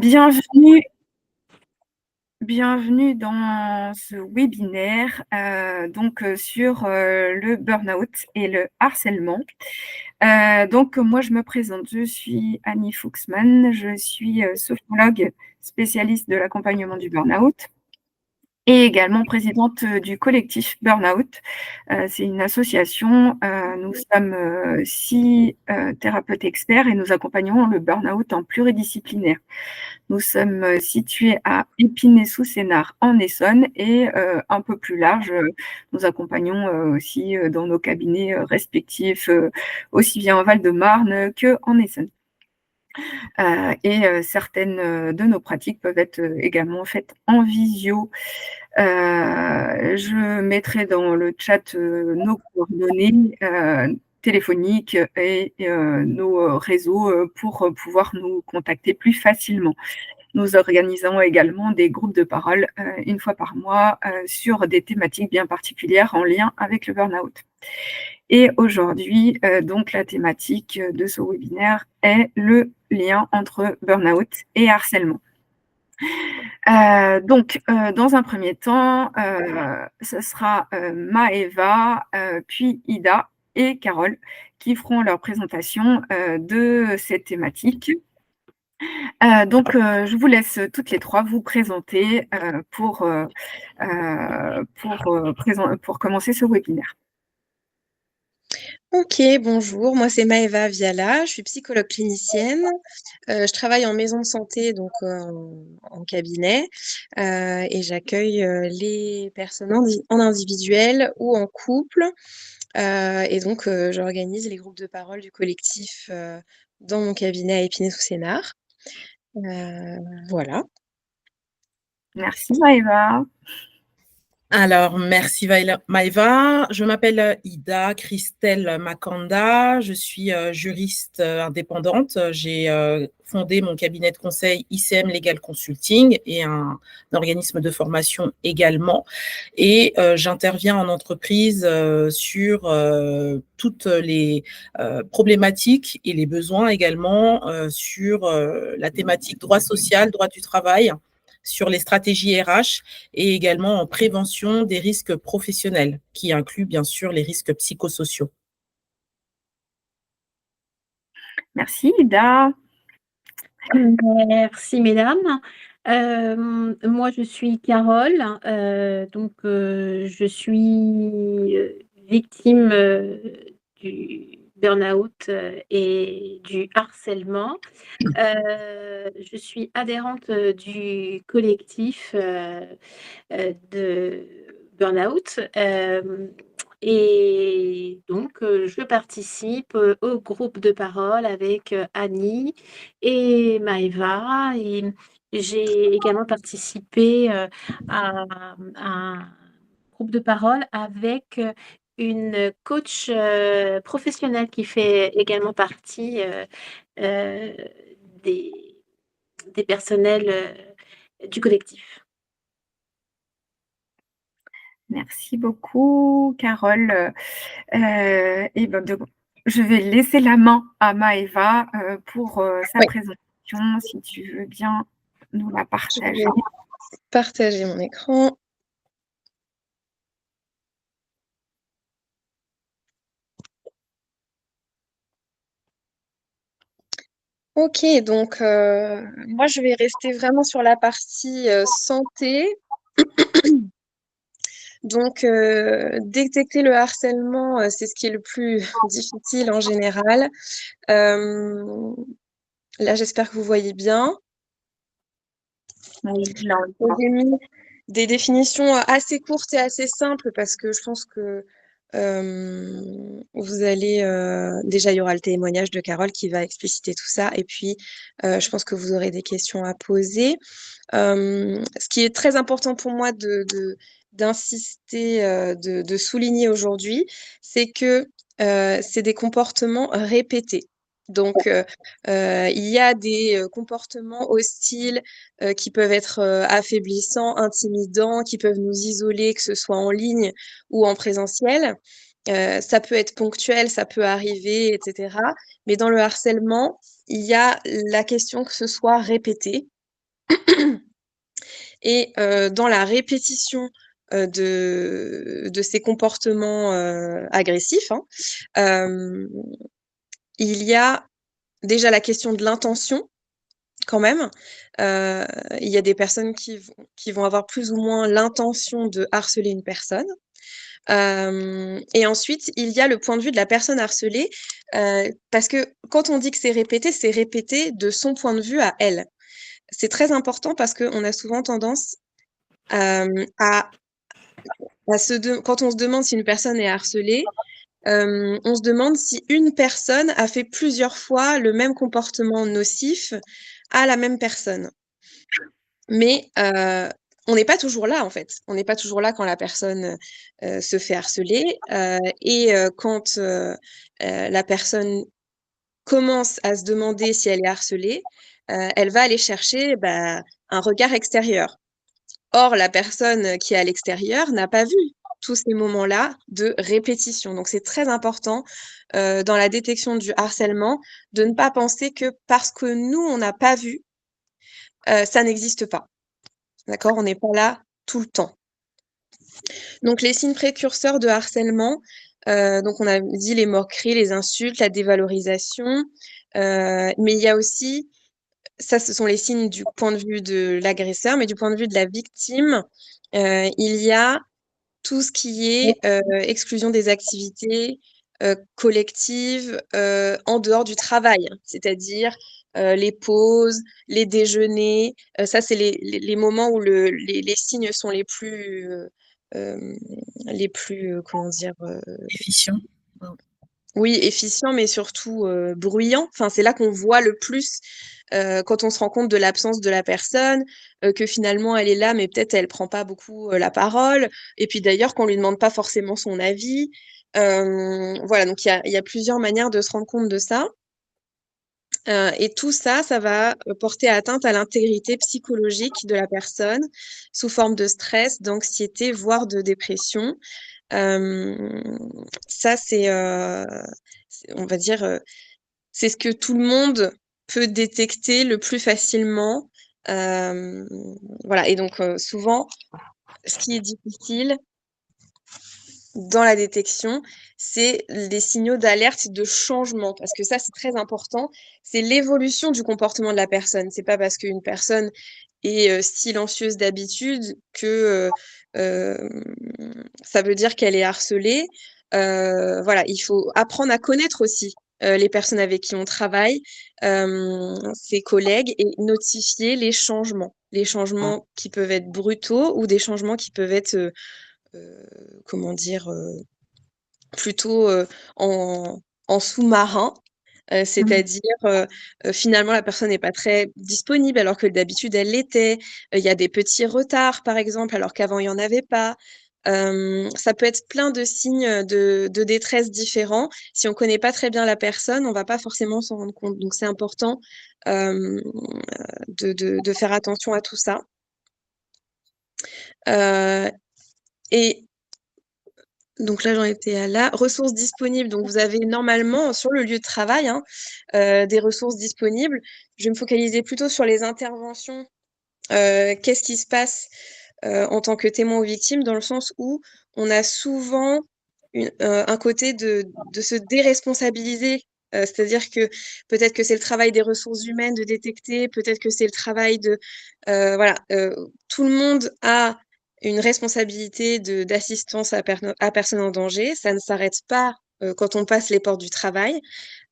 Bienvenue, bienvenue dans ce webinaire sur le burn-out et le harcèlement. Moi, je me présente, je suis Annie Fuchsmann, je suis sophrologue spécialiste de l'accompagnement du burn-out et également présidente du collectif Burnout. C'est une association, nous sommes 6 thérapeutes experts et nous accompagnons le burn-out en pluridisciplinaire. Nous sommes situés à Épinay-sous-Sénard en Essonne et un peu plus large, nous accompagnons aussi dans nos cabinets respectifs, aussi bien en Val-de-Marne qu'en Essonne. Certaines de nos pratiques peuvent être également faites en visio. Je mettrai dans le chat nos coordonnées téléphoniques et nos réseaux pour pouvoir nous contacter plus facilement. Nous organisons également des groupes de parole une fois par mois sur des thématiques bien particulières en lien avec le burn-out. Et aujourd'hui, donc la thématique de ce webinaire est le lien entre burn-out et harcèlement. Dans un premier temps, ce sera Maëva, puis Ida et Carole qui feront leur présentation de cette thématique. Je vous laisse toutes les 3 vous présenter pour commencer ce webinaire. Ok, bonjour, moi c'est Maëva Viala, je suis psychologue clinicienne. Je travaille en maison de santé, donc en cabinet, et j'accueille les personnes en individuel ou en couple. J'organise les groupes de parole du collectif dans mon cabinet à Épinay-sous-Sénard. Voilà. Merci Maëva. Alors, merci Maëva. Je m'appelle Ida Christelle Makanda. Je suis juriste indépendante. J'ai fondé mon cabinet de conseil ICM Legal Consulting et un organisme de formation également. Et j'interviens en entreprise sur toutes les problématiques et les besoins également sur la thématique droit social, droit du travail, sur les stratégies RH et également en prévention des risques professionnels, qui inclut bien sûr les risques psychosociaux. Merci Ida. Merci mesdames. Moi je suis Carole, je suis victime du burn-out et du harcèlement. Je suis adhérente du collectif de burn-out je participe au groupe de parole avec Annie et Maëva et j'ai également participé à un groupe de parole avec une coach professionnelle qui fait également partie des personnels du collectif. Merci beaucoup, Carole. Je vais laisser la main à Maëva pour sa présentation, si tu veux bien nous la partager. Je vais partager mon écran. Ok, donc moi je vais rester vraiment sur la partie santé. Donc détecter le harcèlement, c'est ce qui est le plus difficile en général. Là, j'espère que vous voyez bien. J'ai mis des définitions assez courtes et assez simples parce que je pense que vous allez déjà il y aura le témoignage de Carole qui va expliciter tout ça et puis je pense que vous aurez des questions à poser. Ce qui est très important pour moi d'insister, de souligner aujourd'hui, c'est que c'est des comportements répétés. Donc, il y a des comportements hostiles qui peuvent être affaiblissants, intimidants, qui peuvent nous isoler, que ce soit en ligne ou en présentiel. Ça peut être ponctuel, ça peut arriver, etc. Mais dans le harcèlement, il y a la question que ce soit répété. Et dans la répétition de ces comportements agressifs, il y a déjà la question de l'intention quand même. Il y a des personnes qui vont avoir plus ou moins l'intention de harceler une personne. Et ensuite, il y a le point de vue de la personne harcelée, parce que quand on dit que c'est répété de son point de vue à elle. C'est très important parce qu'on a souvent tendance à quand on se demande si une personne est harcelée, on se demande si une personne a fait plusieurs fois le même comportement nocif à la même personne. Mais on n'est pas toujours là, en fait. On n'est pas toujours là quand la personne se fait harceler. Et quand la personne commence à se demander si elle est harcelée, elle va aller chercher un regard extérieur. Or, la personne qui est à l'extérieur n'a pas vu tous ces moments-là de répétition. Donc, c'est très important dans la détection du harcèlement de ne pas penser que parce que nous, on n'a pas vu, ça n'existe pas. D'accord? On n'est pas là tout le temps. Donc, les signes précurseurs de harcèlement, donc on a dit les moqueries, les insultes, la dévalorisation, mais il y a aussi, ça ce sont les signes du point de vue de l'agresseur, mais du point de vue de la victime, il y a tout ce qui est exclusion des activités collectives en dehors du travail, c'est-à-dire les pauses, les déjeuners. Ça, c'est les moments où les signes sont les plus comment dire, Efficient. oui, efficient, mais surtout bruyant. Enfin, c'est là qu'on voit le plus quand on se rend compte de l'absence de la personne, que finalement elle est là, mais peut-être elle prend pas beaucoup la parole. Et puis d'ailleurs qu'on lui demande pas forcément son avis. Voilà, donc il y a plusieurs manières de se rendre compte de ça. Et tout ça, ça va porter atteinte à l'intégrité psychologique de la personne sous forme de stress, d'anxiété, voire de dépression. Ça, on va dire, c'est ce que tout le monde peut détecter le plus facilement. Voilà. Et donc, souvent, ce qui est difficile dans la détection, c'est les signaux d'alerte de changement, parce que ça, c'est très important. C'est l'évolution du comportement de la personne. C'est pas parce qu'une personne est silencieuse d'habitude que ça veut dire qu'elle est harcelée. Voilà, il faut apprendre à connaître aussi les personnes avec qui on travaille, ses collègues, et notifier les changements qui peuvent être brutaux ou des changements qui peuvent être, comment dire, plutôt en sous-marin. C'est-à-dire, finalement, la personne n'est pas très disponible alors que d'habitude elle l'était. Il y a des petits retards, par exemple, alors qu'avant il y en avait pas. Ça peut être plein de signes de détresse différents. Si on connaît pas très bien la personne, on va pas forcément s'en rendre compte. Donc c'est important de faire attention à tout ça. Et donc là, j'en étais à là. Ressources disponibles. Donc, vous avez normalement sur le lieu de travail des ressources disponibles. Je vais me focaliser plutôt sur les interventions. Qu'est-ce qui se passe en tant que témoin ou victime, dans le sens où on a souvent un côté de se déresponsabiliser. C'est-à-dire que peut-être que c'est le travail des ressources humaines de détecter, peut-être que c'est le travail de... voilà, tout le monde a une responsabilité d'assistance à personne en danger. Ça ne s'arrête pas quand on passe les portes du travail.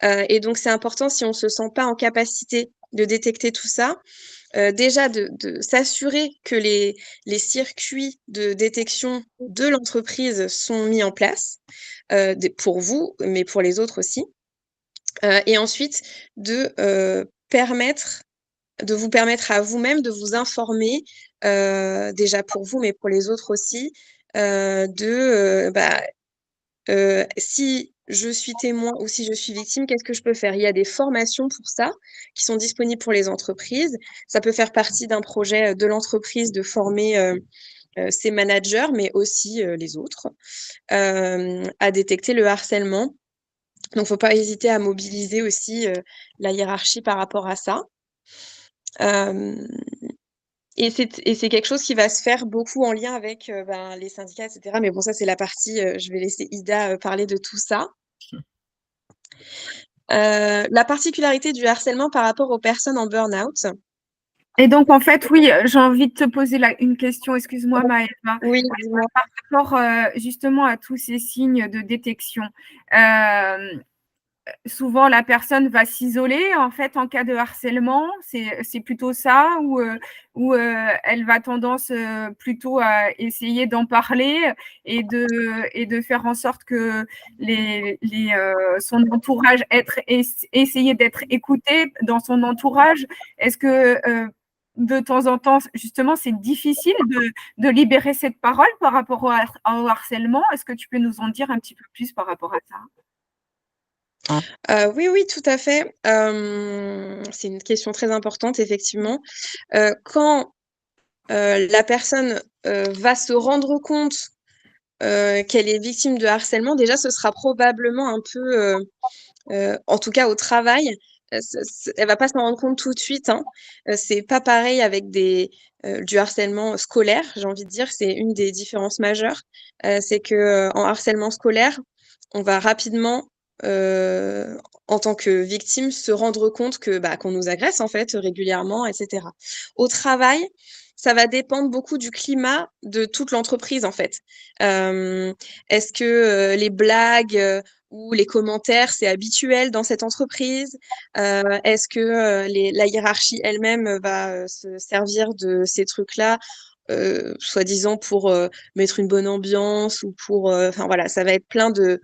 Et donc, c'est important, si on ne se sent pas en capacité de détecter tout ça, déjà de s'assurer que les circuits de détection de l'entreprise sont mis en place pour vous, mais pour les autres aussi. Et ensuite, de vous permettre à vous-même de vous informer, déjà pour vous, mais pour les autres aussi, si je suis témoin ou si je suis victime, qu'est-ce que je peux faire? Il y a des formations pour ça qui sont disponibles pour les entreprises. Ça peut faire partie d'un projet de l'entreprise de former ses managers, mais aussi les autres, à détecter le harcèlement. Donc, faut pas hésiter à mobiliser aussi la hiérarchie par rapport à ça. Et c'est quelque chose qui va se faire beaucoup en lien avec les syndicats, etc. Mais bon, ça, c'est la partie, je vais laisser Ida parler de tout ça. La particularité du harcèlement par rapport aux personnes en burn-out. Et donc, en fait, oui, j'ai envie de te poser une question, excuse-moi, Maëva, Oui, dis-moi. par rapport justement à tous ces signes de détection. Souvent, la personne va s'isoler en fait en cas de harcèlement. C'est plutôt ça ou elle va tendance plutôt à essayer d'en parler et de faire en sorte que son entourage essayer d'être écouté dans son entourage. Est-ce que de temps en temps, justement, c'est difficile de libérer cette parole par rapport au harcèlement? Est-ce que tu peux nous en dire un petit peu plus par rapport à ça? Oui, oui, tout à fait. C'est une question très importante, effectivement. Quand la personne va se rendre compte qu'elle est victime de harcèlement, déjà, ce sera probablement un peu, en tout cas au travail, elle va pas s'en rendre compte tout de suite, hein. C'est pas pareil avec du harcèlement scolaire, j'ai envie de dire, c'est une des différences majeures. C'est que en harcèlement scolaire, on va rapidement, en tant que victime, se rendre compte qu'on nous agresse en fait régulièrement, etc. Au travail, ça va dépendre beaucoup du climat de toute l'entreprise en fait. Est-ce que les blagues ou les commentaires, c'est habituel dans cette entreprise? Est-ce que la hiérarchie elle-même va se servir de ces trucs-là, soi-disant pour mettre une bonne ambiance ou pour... Enfin voilà, ça va être plein de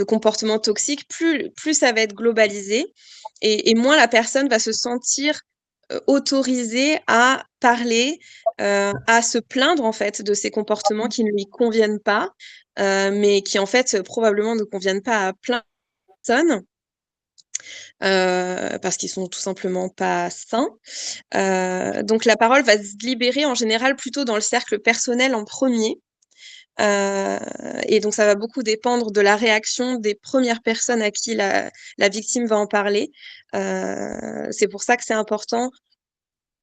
comportements toxiques. Plus ça va être globalisé et moins la personne va se sentir autorisée à parler, à se plaindre en fait de ces comportements qui ne lui conviennent pas, mais qui en fait probablement ne conviennent pas à plein de personnes parce qu'ils sont tout simplement pas sains. Donc la parole va se libérer en général plutôt dans le cercle personnel en premier. Et donc ça va beaucoup dépendre de la réaction des premières personnes à qui la victime va en parler. C'est pour ça que c'est important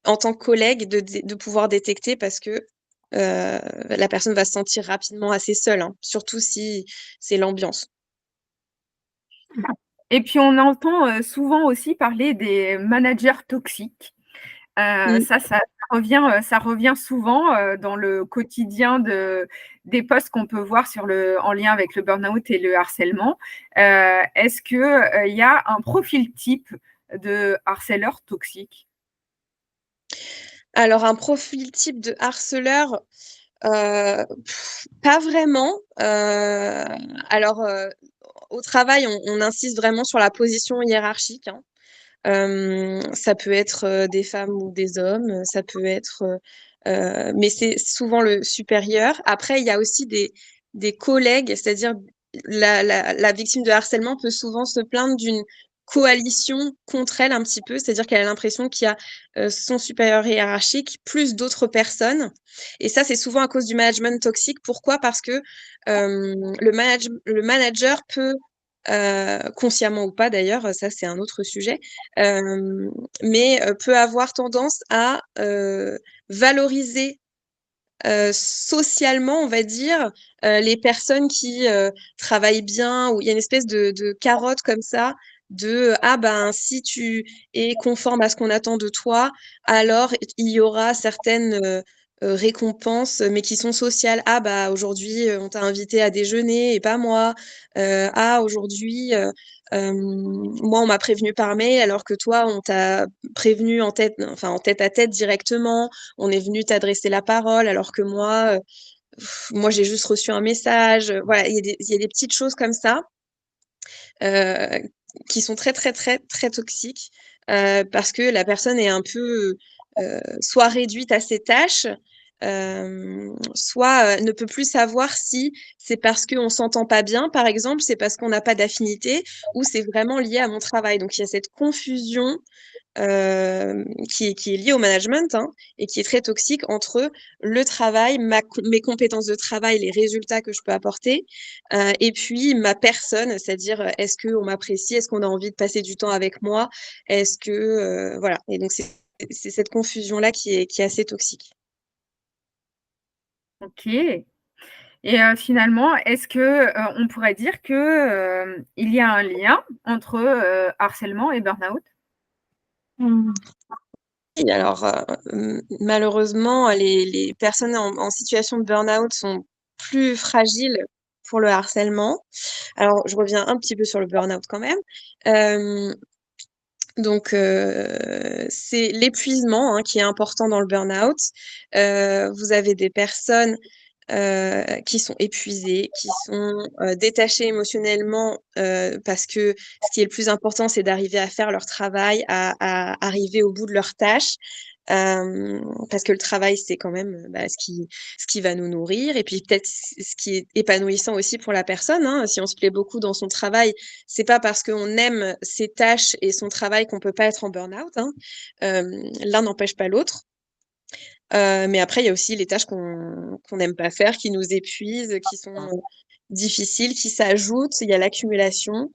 en tant que collègue de pouvoir détecter parce que la personne va se sentir rapidement assez seule, hein, surtout si c'est l'ambiance. Et puis, on entend souvent aussi parler des managers toxiques. Ça revient souvent dans le quotidien des posts qu'on peut voir en lien avec le burn-out et le harcèlement. Est-ce qu'il y a un profil type de harceleur toxique? Alors, un profil type de harceleur, pas vraiment. Alors, au travail, on insiste vraiment sur la position hiérarchique, hein. Ça peut être des femmes ou des hommes, ça peut être, mais c'est souvent le supérieur. Après, il y a aussi des collègues, c'est-à-dire la victime de harcèlement peut souvent se plaindre d'une coalition contre elle un petit peu, c'est-à-dire qu'elle a l'impression qu'il y a son supérieur hiérarchique plus d'autres personnes. Et ça, c'est souvent à cause du management toxique. Pourquoi? Parce que le manager peut consciemment ou pas d'ailleurs, ça c'est un autre sujet, mais peut avoir tendance à valoriser socialement, on va dire, les personnes qui travaillent bien, où il y a une espèce de carotte comme ça, ah ben si tu es conforme à ce qu'on attend de toi, alors il y aura certaines récompenses, mais qui sont sociales. Ah bah aujourd'hui on t'a invité à déjeuner et pas moi. Ah aujourd'hui moi on m'a prévenu par mail alors que toi on t'a prévenu en tête à tête directement. On est venu t'adresser la parole alors que moi j'ai juste reçu un message. Voilà, il y a des petites choses comme ça euh, qui sont très très très très toxiques parce que la personne est un peu soit réduite à ses tâches, soit ne peut plus savoir si c'est parce qu'on s'entend pas bien, par exemple, c'est parce qu'on n'a pas d'affinité ou c'est vraiment lié à mon travail. Donc il y a cette confusion qui est lié au management hein, et qui est très toxique entre le travail, mes compétences de travail, les résultats que je peux apporter, et puis ma personne, c'est-à-dire est-ce qu'on m'apprécie, est-ce qu'on a envie de passer du temps avec moi, est-ce que voilà. Et donc c'est c'est cette confusion-là qui est assez toxique. OK. Et finalement, est-ce que, on pourrait dire que, il y a un lien entre, harcèlement et burn-out? Mmh. Oui, alors, malheureusement, les personnes en situation de burn-out sont plus fragiles pour le harcèlement. Alors, je reviens un petit peu sur le burn-out quand même. Donc, c'est l'épuisement, hein, qui est important dans le burn-out. Vous avez des personnes qui sont épuisées, qui sont détachées émotionnellement, parce que ce qui est le plus important, c'est d'arriver à faire leur travail, à arriver au bout de leurs tâches. Parce que le travail, c'est quand même ce qui va nous nourrir. Et puis peut-être ce qui est épanouissant aussi pour la personne, hein. Si on se plaît beaucoup dans son travail, c'est pas parce qu'on aime ses tâches et son travail qu'on peut pas être en burn-out, hein. L'un n'empêche pas l'autre. Mais après, il y a aussi les tâches qu'on n'aime pas faire, qui nous épuisent, qui sont difficiles, qui s'ajoutent. Il y a l'accumulation.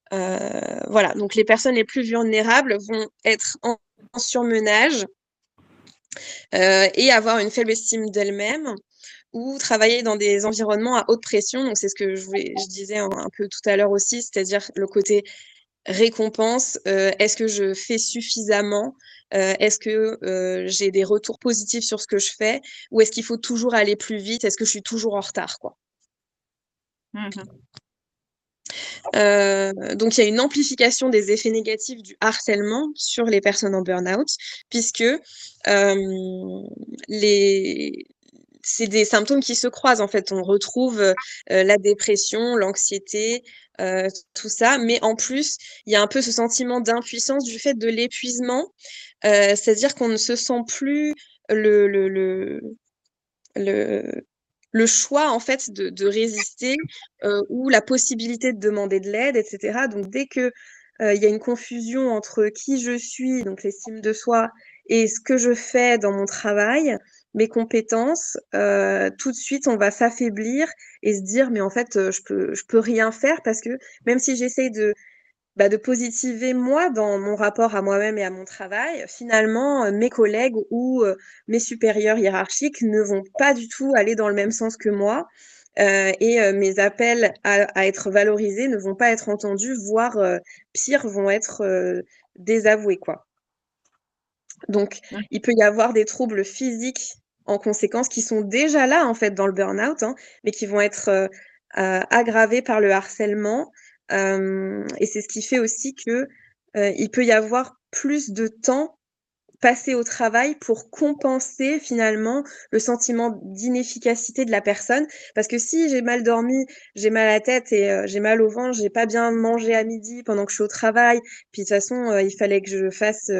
Voilà. Donc, les personnes les plus vulnérables vont être en surmenage et avoir une faible estime d'elles-mêmes ou travailler dans des environnements à haute pression. Donc, c'est ce que je disais un peu tout à l'heure aussi, c'est-à-dire le côté récompense. Est-ce que je fais suffisamment? Est-ce que j'ai des retours positifs sur ce que je fais? Ou est-ce qu'il faut toujours aller plus vite? Est-ce que je suis toujours en retard, quoi? Mmh. Donc, il y a une amplification des effets négatifs du harcèlement sur les personnes en burn-out, puisque les... c'est des symptômes qui se croisent, en fait. On retrouve la dépression, l'anxiété, tout ça. Mais en plus, il y a un peu ce sentiment d'impuissance du fait de l'épuisement, c'est-à-dire qu'on ne se sent plus le, le, le, le, le choix en fait de résister ou la possibilité de demander de l'aide, etc. Donc dès que il y a une confusion entre qui je suis, donc l'estime de soi, et ce que je fais dans mon travail, mes compétences, tout de suite on va s'affaiblir et se dire mais en fait je peux rien faire parce que même si j'essaye de positiver moi dans mon rapport à moi-même et à mon travail, finalement, mes collègues ou mes supérieurs hiérarchiques ne vont pas du tout aller dans le même sens que moi. Et mes appels à être valorisés ne vont pas être entendus, voire pire, vont être désavoués, quoi. Donc, Mmh. il peut y avoir des troubles physiques en conséquence qui sont déjà là, en fait, dans le burn-out, hein, mais qui vont être aggravés par le harcèlement. Et c'est ce qui fait aussi que il peut y avoir plus de temps passé au travail pour compenser finalement le sentiment d'inefficacité de la personne. Parce que si j'ai mal dormi, j'ai mal à la tête et j'ai mal au ventre, j'ai pas bien mangé à midi pendant que je suis au travail, puis de toute façon, il fallait que je fasse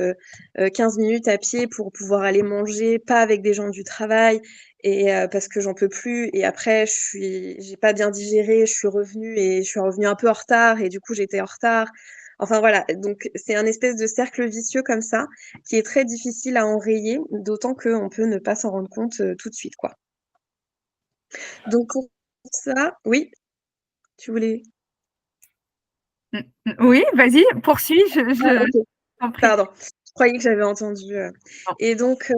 15 minutes à pied pour pouvoir aller manger, pas avec des gens du travail, et parce que j'en peux plus. Et après, j'ai pas bien digéré, je suis revenue un peu en retard, et du coup, j'étais en retard. Enfin voilà, donc c'est un espèce de cercle vicieux comme ça qui est très difficile à enrayer, d'autant qu'on peut ne pas s'en rendre compte tout de suite, quoi. Donc pour ça, oui, tu voulais... Mmh. Oui, vas-y, poursuis, Ah, je ok, t'en prie. pardon. Je croyais que j'avais entendu. Non. Et donc,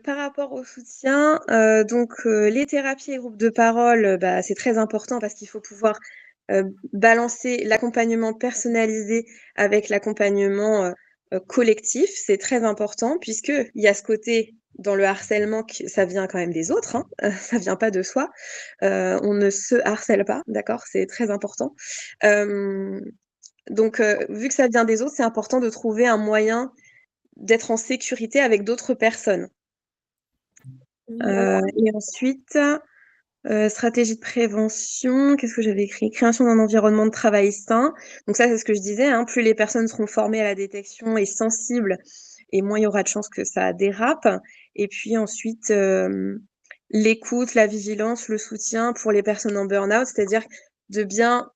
par rapport au soutien, les thérapies et groupes de parole, c'est très important parce qu'il faut pouvoir balancer l'accompagnement personnalisé avec l'accompagnement collectif. C'est très important puisqu'il y a ce côté dans le harcèlement que ça vient quand même des autres, hein, ça vient pas de soi. On ne se harcèle pas, d'accord? C'est très important. Donc, vu que ça vient des autres, c'est important de trouver un moyen d'être en sécurité avec d'autres personnes. Et ensuite, stratégie de prévention, qu'est-ce que j'avais écrit? Création d'un environnement de travail sain. Donc ça, c'est ce que je disais, hein, plus les personnes seront formées à la détection et sensibles, et moins il y aura de chances que ça dérape. Et puis ensuite, l'écoute, la vigilance, le soutien pour les personnes en burn-out, c'est-à-dire de bien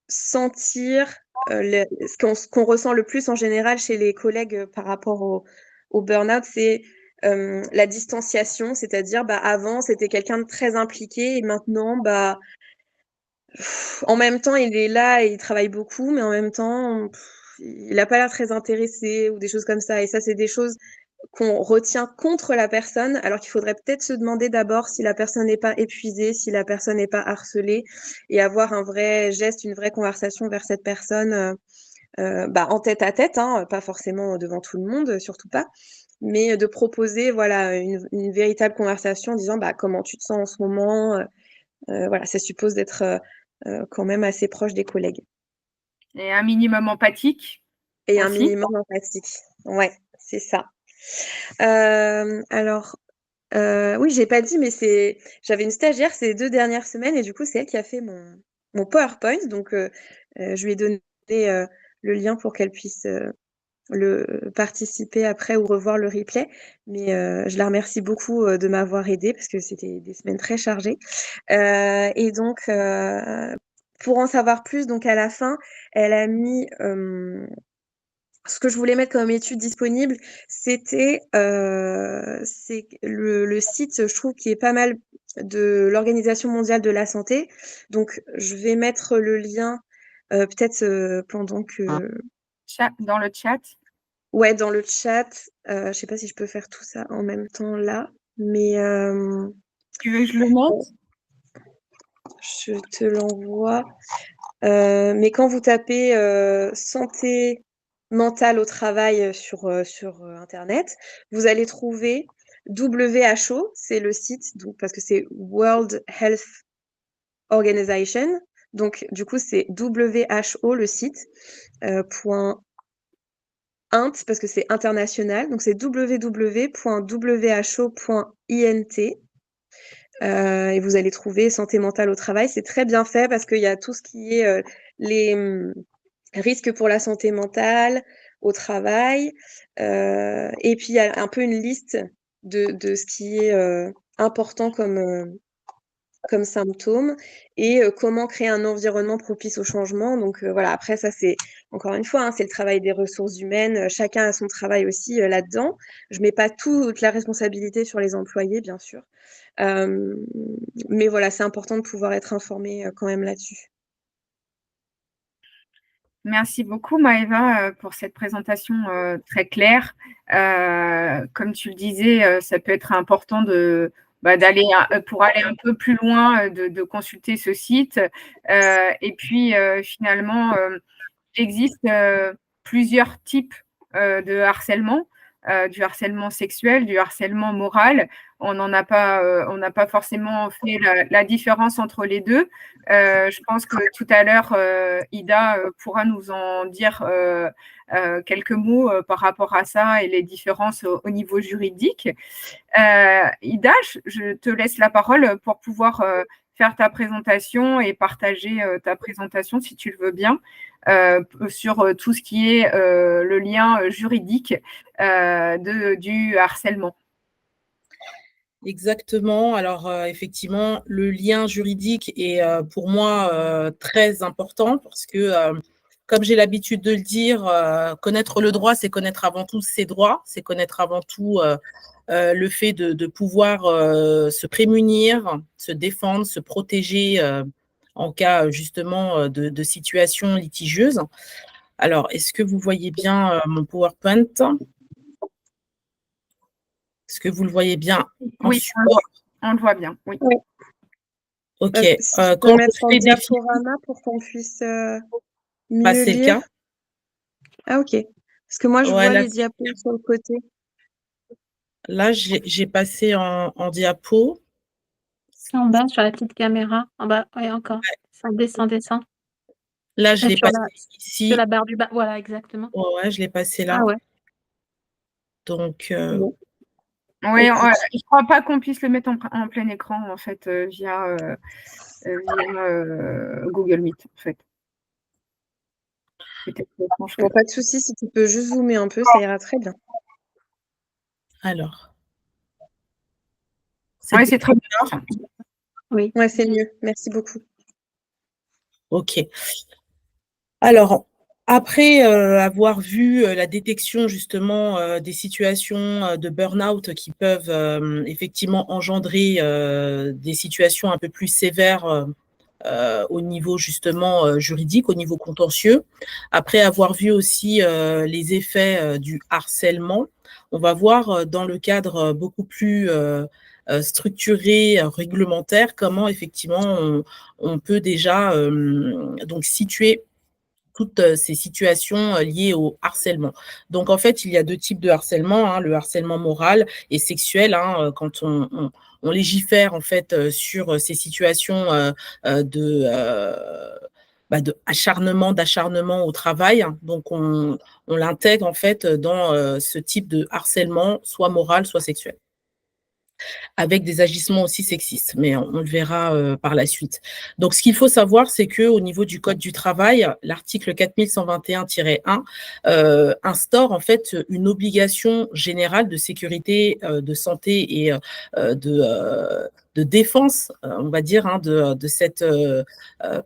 sentir ce qu'on ressent le plus en général chez les collègues par rapport au burn-out, c'est la distanciation, c'est-à-dire avant c'était quelqu'un de très impliqué et maintenant en même temps il est là et il travaille beaucoup, mais en même temps il n'a pas l'air très intéressé ou des choses comme ça. Et ça, c'est des choses qu'on retient contre la personne, alors qu'il faudrait peut-être se demander d'abord si la personne n'est pas épuisée, si la personne n'est pas harcelée, et avoir un vrai geste, une vraie conversation vers cette personne en tête à tête, hein, pas forcément devant tout le monde, surtout pas, mais de proposer voilà, une véritable conversation en disant comment tu te sens en ce moment. Voilà, ça suppose d'être quand même assez proche des collègues. Et un minimum empathique. Et un aussi. minimum empathique. Ouais, c'est ça. Alors, oui, j'ai pas dit, mais j'avais une stagiaire ces 2 dernières semaines et du coup, c'est elle qui a fait mon PowerPoint. Donc, je lui ai donné le lien pour qu'elle puisse le participer après ou revoir le replay. Mais je la remercie beaucoup de m'avoir aidée parce que c'était des semaines très chargées. Et donc, pour en savoir plus, donc à la fin, elle a mis ce que je voulais mettre comme étude disponible, c'était c'est le site, je trouve, qui est pas mal de l'Organisation mondiale de la santé. Donc, je vais mettre le lien peut-être pendant que... Dans le chat. Ouais, dans le chat. Je sais pas si je peux faire tout ça en même temps là, mais... Tu veux que je le mette? Je te l'envoie. Mais quand vous tapez santé mentale au travail sur Internet, vous allez trouver WHO, c'est le site, donc, parce que c'est World Health Organization. Donc, du coup, c'est WHO, le site, point int, parce que c'est international. Donc, c'est www.who.int. Et vous allez trouver santé mentale au travail. C'est très bien fait parce qu'il y a tout ce qui est les risques pour la santé mentale au travail. Et puis, il y a un peu une liste de ce qui est important comme symptômes et comment créer un environnement propice au changement. Donc voilà, après ça c'est encore une fois, c'est le travail des ressources humaines. Chacun a son travail aussi là-dedans. Je mets pas toute la responsabilité sur les employés, bien sûr. Mais voilà, c'est important de pouvoir être informé quand même là-dessus. Merci beaucoup, Maëva, pour cette présentation très claire. Comme tu le disais, ça peut être important d'aller pour aller un peu plus loin, de consulter ce site. Et puis, finalement, il existe plusieurs types de harcèlement. Du harcèlement sexuel, du harcèlement moral. On n'a pas forcément fait la différence entre les deux. Je pense que tout à l'heure, Ida pourra nous en dire quelques mots par rapport à ça et les différences au niveau juridique. Ida, je te laisse la parole pour pouvoir faire ta présentation et partager ta présentation, si tu le veux bien, sur tout ce qui est le lien juridique du harcèlement. Exactement. Alors, effectivement, le lien juridique est pour moi très important parce que, comme j'ai l'habitude de le dire, connaître le droit, c'est connaître avant tout ses droits, c'est connaître avant tout le fait de pouvoir se prémunir, se défendre, se protéger en cas justement de situations litigieuses. Alors, est-ce que vous voyez bien mon PowerPoint? Est-ce que vous le voyez bien en Oui, support? on le voit bien, oui. Oui. Ok. Si tu peux mettre en diaporama pour qu'on puisse mieux c'est le lire. cas. Ah, ok. Parce que moi, je vois là, les diapos sur le côté. Là, j'ai passé en diapo. C'est en bas, sur la petite caméra. En bas, oui, encore. Ça descend. Là, je l'ai passé ici. Sur la barre du bas, voilà, exactement. Ouais, je l'ai passé là. Ah ouais. Donc, Bon. Oui, je ne crois pas qu'on puisse le mettre en plein écran, en fait, via Google Meet, en fait. Bon, pas de souci, si tu peux juste zoomer un peu, ça ira très bien. Alors. Oui, c'est très bien. Oui. Ouais, c'est mieux. Merci beaucoup. Ok. Alors, après avoir vu la détection justement des situations de burn-out qui peuvent effectivement engendrer des situations un peu plus sévères au niveau justement juridique, au niveau contentieux. Après avoir vu aussi les effets du harcèlement, on va voir dans le cadre beaucoup plus structuré, réglementaire, comment effectivement on peut déjà donc situer toutes ces situations liées au harcèlement. Donc, en fait, il y a 2 types de harcèlement, hein, le harcèlement moral et sexuel, hein, quand on légifère, en fait, sur ces situations de d'acharnement au travail. Donc, on l'intègre, en fait, dans ce type de harcèlement, soit moral, soit sexuel, avec des agissements aussi sexistes, mais on le verra par la suite. Donc, ce qu'il faut savoir, c'est qu'au niveau du Code du travail, l'article 4121-1 instaure en fait une obligation générale de sécurité, de santé et de défense, on va dire, hein, de cette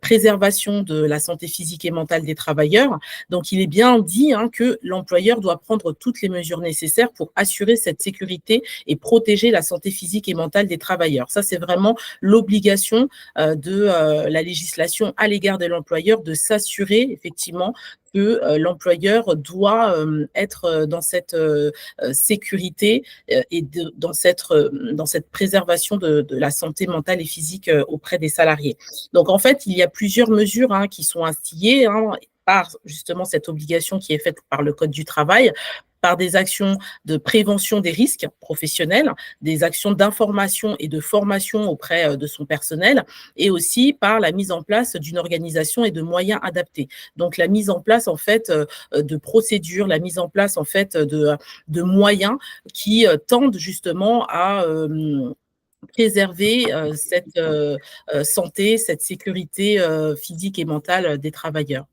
préservation de la santé physique et mentale des travailleurs. Donc, il est bien dit hein, que l'employeur doit prendre toutes les mesures nécessaires pour assurer cette sécurité et protéger la santé physique et mentale des travailleurs. Ça, c'est vraiment l'obligation de la législation à l'égard de l'employeur de s'assurer effectivement que l'employeur doit être dans cette sécurité et dans cette préservation de la santé mentale et physique auprès des salariés. Donc, en fait, il y a plusieurs mesures hein, qui sont instillées hein, par justement cette obligation qui est faite par le Code du travail, par des actions de prévention des risques professionnels, des actions d'information et de formation auprès de son personnel, et aussi par la mise en place d'une organisation et de moyens adaptés. Donc, la mise en place, en fait, de procédures, la mise en place, en fait, de moyens qui tendent justement à préserver cette santé, cette sécurité physique et mentale des travailleurs.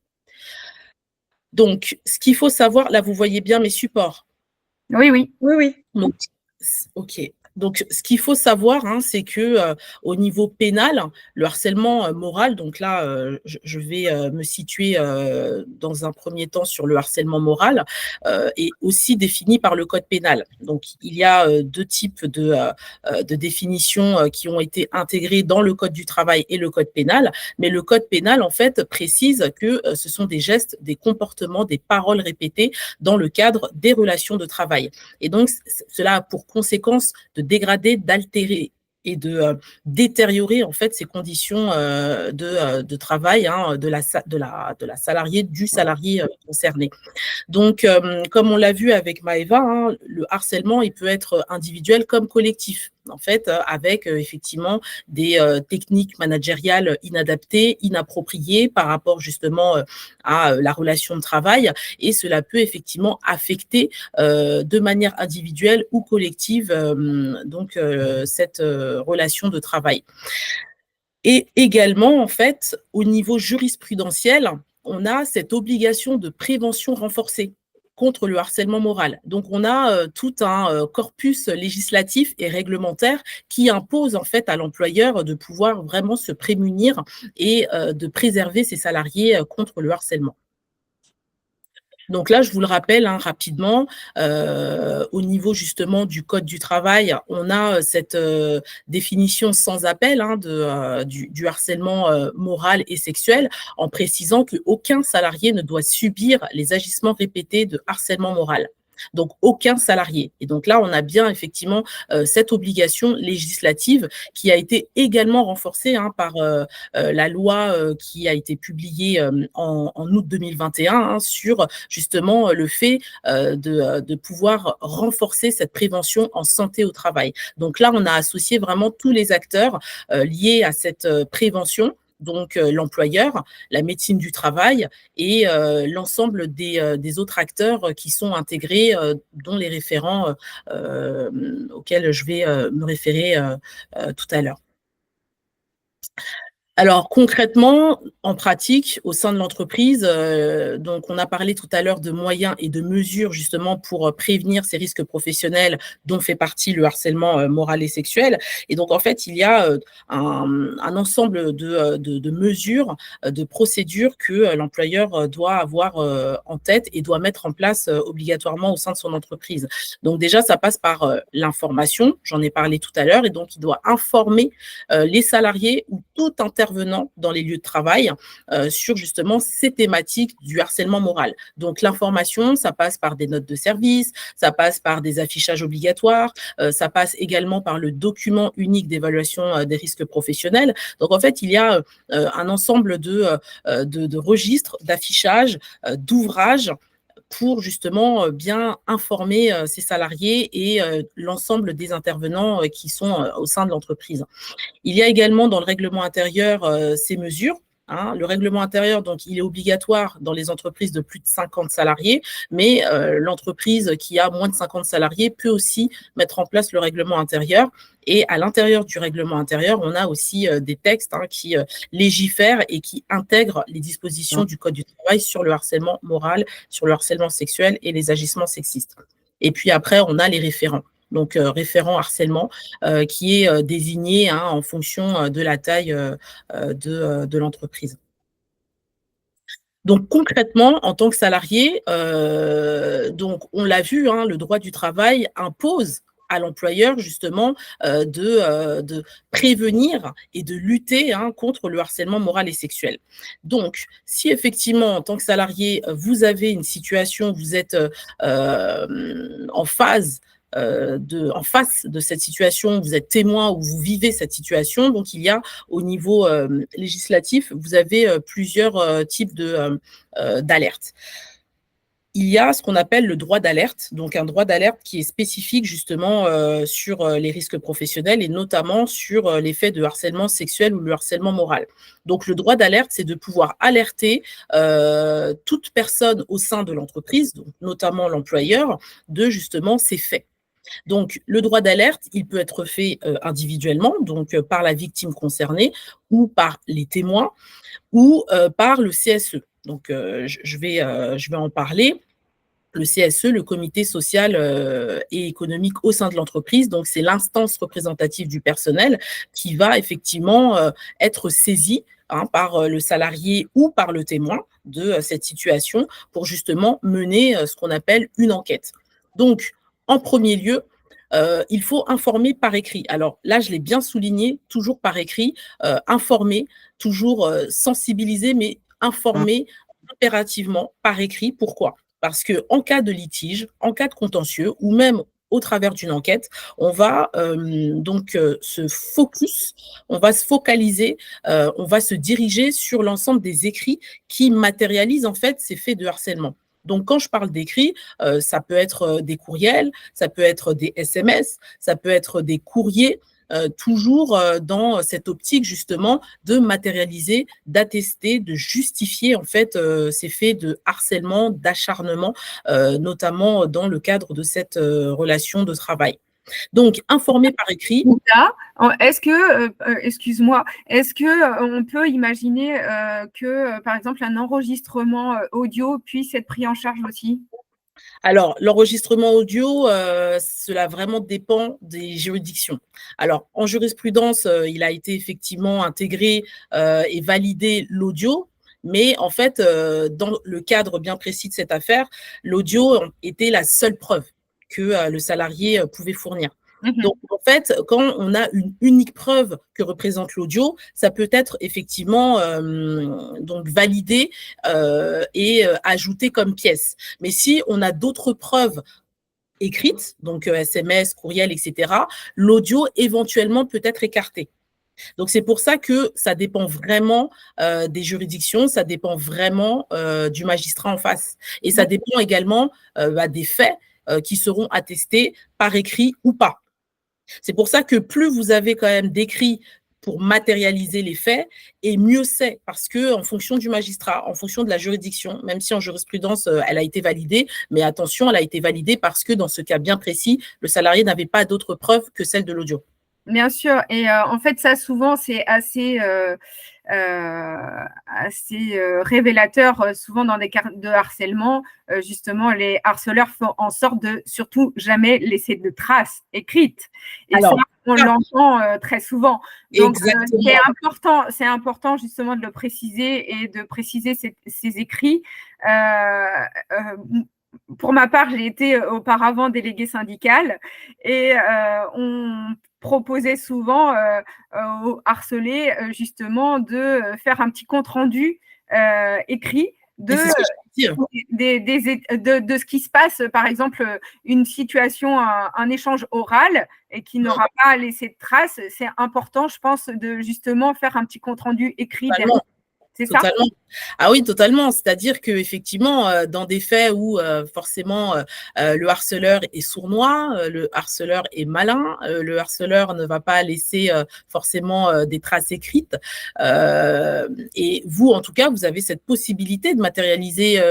Donc, ce qu'il faut savoir, là, vous voyez bien mes supports. Oui, oui. Oui, oui. Donc, OK. Donc, ce qu'il faut savoir, hein, c'est que au niveau pénal, le harcèlement moral, donc là, je vais me situer dans un premier temps sur le harcèlement moral, est aussi défini par le code pénal. Donc, il y a 2 types de définitions qui ont été intégrées dans le code du travail et le code pénal, mais le code pénal, en fait, précise que ce sont des gestes, des comportements, des paroles répétées dans le cadre des relations de travail. Et donc, cela a pour conséquence de dégrader, d'altérer et de détériorer en fait ces conditions de travail hein, de la salariée, du salarié concerné. Donc, comme on l'a vu avec Maëva, hein, le harcèlement, il peut être individuel comme collectif, en fait, avec effectivement des techniques managériales inadaptées, inappropriées par rapport justement à la relation de travail, et cela peut effectivement affecter de manière individuelle ou collective donc cette relation de travail. Et également, en fait, au niveau jurisprudentiel, on a cette obligation de prévention renforcée contre le harcèlement moral. Donc, on a tout un corpus législatif et réglementaire qui impose en fait à l'employeur de pouvoir vraiment se prémunir et de préserver ses salariés contre le harcèlement. Donc là, je vous le rappelle hein, rapidement, au niveau justement du Code du travail, on a cette définition sans appel hein, du harcèlement moral et sexuel, en précisant qu'aucun salarié ne doit subir les agissements répétés de harcèlement moral. Donc, aucun salarié. Et donc là, on a bien effectivement cette obligation législative qui a été également renforcée hein, par la loi qui a été publiée en août 2021 hein, sur justement le fait de pouvoir renforcer cette prévention en santé au travail. Donc là, on a associé vraiment tous les acteurs liés à cette prévention, donc l'employeur, la médecine du travail et l'ensemble des autres acteurs qui sont intégrés, dont les référents auxquels je vais me référer tout à l'heure. Alors concrètement, en pratique, au sein de l'entreprise, donc on a parlé tout à l'heure de moyens et de mesures justement pour prévenir ces risques professionnels dont fait partie le harcèlement moral et sexuel. Et donc en fait, il y a un ensemble de mesures, de procédures que l'employeur doit avoir en tête et doit mettre en place obligatoirement au sein de son entreprise. Donc déjà, ça passe par l'information, j'en ai parlé tout à l'heure, et donc il doit informer les salariés ou toute intervention intervenants dans les lieux de travail sur justement ces thématiques du harcèlement moral. Donc l'information, ça passe par des notes de service, ça passe par des affichages obligatoires, ça passe également par le document unique d'évaluation des risques professionnels. Donc en fait, il y a un ensemble de registres, d'affichages, d'ouvrages pour justement bien informer ses salariés et l'ensemble des intervenants qui sont au sein de l'entreprise. Il y a également dans le règlement intérieur ces mesures. Le règlement intérieur, donc, il est obligatoire dans les entreprises de plus de 50 salariés, mais l'entreprise qui a moins de 50 salariés peut aussi mettre en place le règlement intérieur. Et à l'intérieur du règlement intérieur, on a aussi des textes qui légifèrent et qui intègrent les dispositions du Code du travail sur le harcèlement moral, sur le harcèlement sexuel et les agissements sexistes. Et puis après, on a les référents. Donc, référent harcèlement, qui est désigné en fonction de la taille de l'entreprise. Donc, concrètement, en tant que salarié, donc, on l'a vu, le droit du travail impose à l'employeur, justement, de prévenir et de lutter contre le harcèlement moral et sexuel. Donc, si effectivement, en tant que salarié, vous avez une situation, vous êtes en face de cette situation, vous êtes témoin ou vous vivez cette situation. Donc, il y a au niveau législatif, vous avez plusieurs types d'alertes. Il y a ce qu'on appelle le droit d'alerte, donc un droit d'alerte qui est spécifique justement sur les risques professionnels et notamment sur les faits de harcèlement sexuel ou le harcèlement moral. Donc, le droit d'alerte, c'est de pouvoir alerter toute personne au sein de l'entreprise, donc notamment l'employeur, de justement ces faits. Donc, le droit d'alerte, il peut être fait individuellement, donc par la victime concernée ou par les témoins ou par le CSE. Donc, je vais en parler. Le CSE, le comité social et économique au sein de l'entreprise, donc c'est l'instance représentative du personnel qui va effectivement être saisie par le salarié ou par le témoin de cette situation pour justement mener ce qu'on appelle une enquête. Donc, en premier lieu, il faut informer par écrit. Alors là, je l'ai bien souligné, toujours par écrit, informer, toujours sensibiliser, mais informer impérativement par écrit. Pourquoi ? Parce qu'en cas de litige, en cas de contentieux, ou même au travers d'une enquête, on va se focaliser, on va se diriger sur l'ensemble des écrits qui matérialisent en fait ces faits de harcèlement. Donc, quand je parle d'écrits, ça peut être des courriels, ça peut être des SMS, ça peut être des courriers, toujours dans cette optique justement de matérialiser, d'attester, de justifier en fait ces faits de harcèlement, d'acharnement, notamment dans le cadre de cette relation de travail. Donc, informer par écrit. Est-ce que, excuse-moi, est-ce qu'on peut imaginer que, par exemple, un enregistrement audio puisse être pris en charge aussi ? Alors, l'enregistrement audio, cela vraiment dépend des juridictions. Alors, en jurisprudence, il a été effectivement intégré et validé l'audio, mais en fait, dans le cadre bien précis de cette affaire, l'audio était la seule preuve que le salarié pouvait fournir. Donc, en fait, quand on a une unique preuve que représente l'audio, ça peut être effectivement donc validé et ajouté comme pièce. Mais si on a d'autres preuves écrites, donc SMS, courriel, etc., l'audio éventuellement peut être écarté. Donc, c'est pour ça que ça dépend vraiment des juridictions, ça dépend vraiment du magistrat en face. Et ça dépend également des faits qui seront attestés par écrit ou pas. C'est pour ça que plus vous avez quand même d'écrits pour matérialiser les faits, et mieux c'est, parce que en fonction du magistrat, en fonction de la juridiction, même si en jurisprudence, elle a été validée, mais attention, elle a été validée parce que dans ce cas bien précis, le salarié n'avait pas d'autres preuves que celle de l'audio. Bien sûr, et en fait, ça souvent, c'est assez révélateur, souvent dans des cas de harcèlement. Justement, les harceleurs font en sorte de surtout jamais laisser de traces écrites. Et alors, ça, on l'entend très souvent. Donc, c'est important justement de le préciser et de préciser ces écrits. Pour ma part, j'ai été auparavant déléguée syndicale et on proposait souvent aux harcelés justement de faire un petit compte-rendu écrit de ce qui se passe, par exemple, une situation, un échange oral et qui n'aura pas laissé de traces. C'est important, je pense, de justement faire un petit compte-rendu écrit derrière. C'est ça? Totalement. Ah oui, totalement. C'est-à-dire qu'effectivement, dans des faits où forcément le harceleur est sournois, le harceleur est malin, le harceleur ne va pas laisser forcément des traces écrites. Et vous, en tout cas, vous avez cette possibilité de matérialiser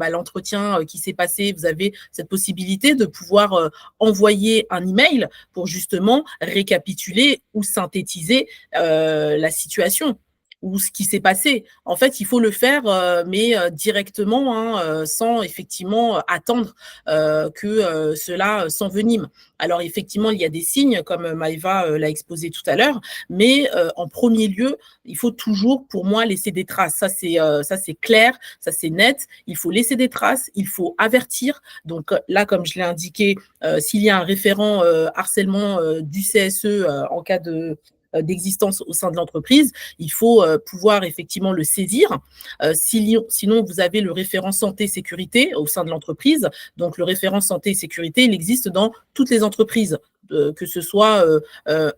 l'entretien qui s'est passé. Vous avez cette possibilité de pouvoir envoyer un email pour justement récapituler ou synthétiser la situation ou ce qui s'est passé. En fait, il faut le faire, mais directement, sans effectivement attendre que cela s'envenime. Alors, effectivement, il y a des signes, comme Maïva l'a exposé tout à l'heure, mais en premier lieu, il faut toujours, pour moi, laisser des traces. Ça, c'est clair, ça, c'est net. Il faut laisser des traces, il faut avertir. Donc là, comme je l'ai indiqué, s'il y a un référent harcèlement du CSE en cas d'existence au sein de l'entreprise, il faut pouvoir effectivement le saisir. Sinon, vous avez le référent santé-sécurité au sein de l'entreprise. Donc, le référent santé et sécurité, il existe dans toutes les entreprises, que ce soit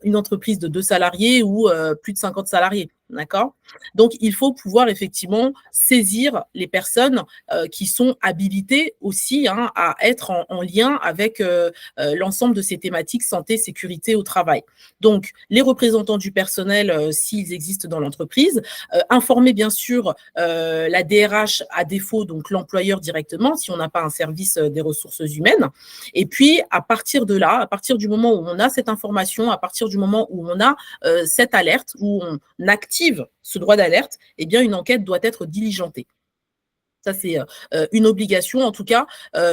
une entreprise de 2 salariés ou plus de 50 salariés. D'accord? Donc, il faut pouvoir effectivement saisir les personnes qui sont habilitées aussi à être en lien avec l'ensemble de ces thématiques santé, sécurité au travail. Donc, les représentants du personnel, s'ils existent dans l'entreprise, informer bien sûr la DRH à défaut, donc l'employeur directement, si on n'a pas un service des ressources humaines. Et puis, à partir de là, à partir du moment où on a cette information, à partir du moment où on a cette alerte, où on active ce droit d'alerte, eh bien, une enquête doit être diligentée. Ça, c'est une obligation. En tout cas,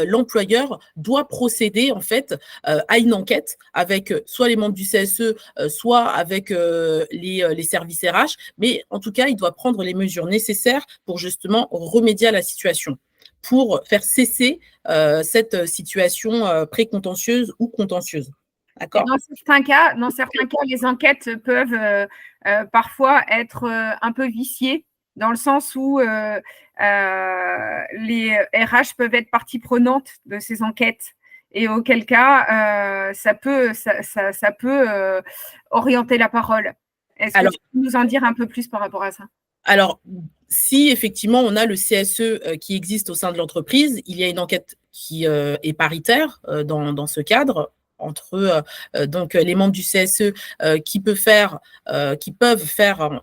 l'employeur doit procéder en fait à une enquête avec soit les membres du CSE, soit avec les services RH. Mais en tout cas, il doit prendre les mesures nécessaires pour justement remédier à la situation, pour faire cesser cette situation précontentieuse ou contentieuse. D'accord ? Dans certains cas, les enquêtes peuvent parfois être un peu viciées, dans le sens où les RH peuvent être partie prenante de ces enquêtes, et auquel cas ça peut orienter la parole. Est-ce que tu peux nous en dire un peu plus par rapport à ça? Alors, si effectivement on a le CSE qui existe au sein de l'entreprise, il y a une enquête qui est paritaire dans ce cadre, entre donc les membres du CSE qui peuvent faire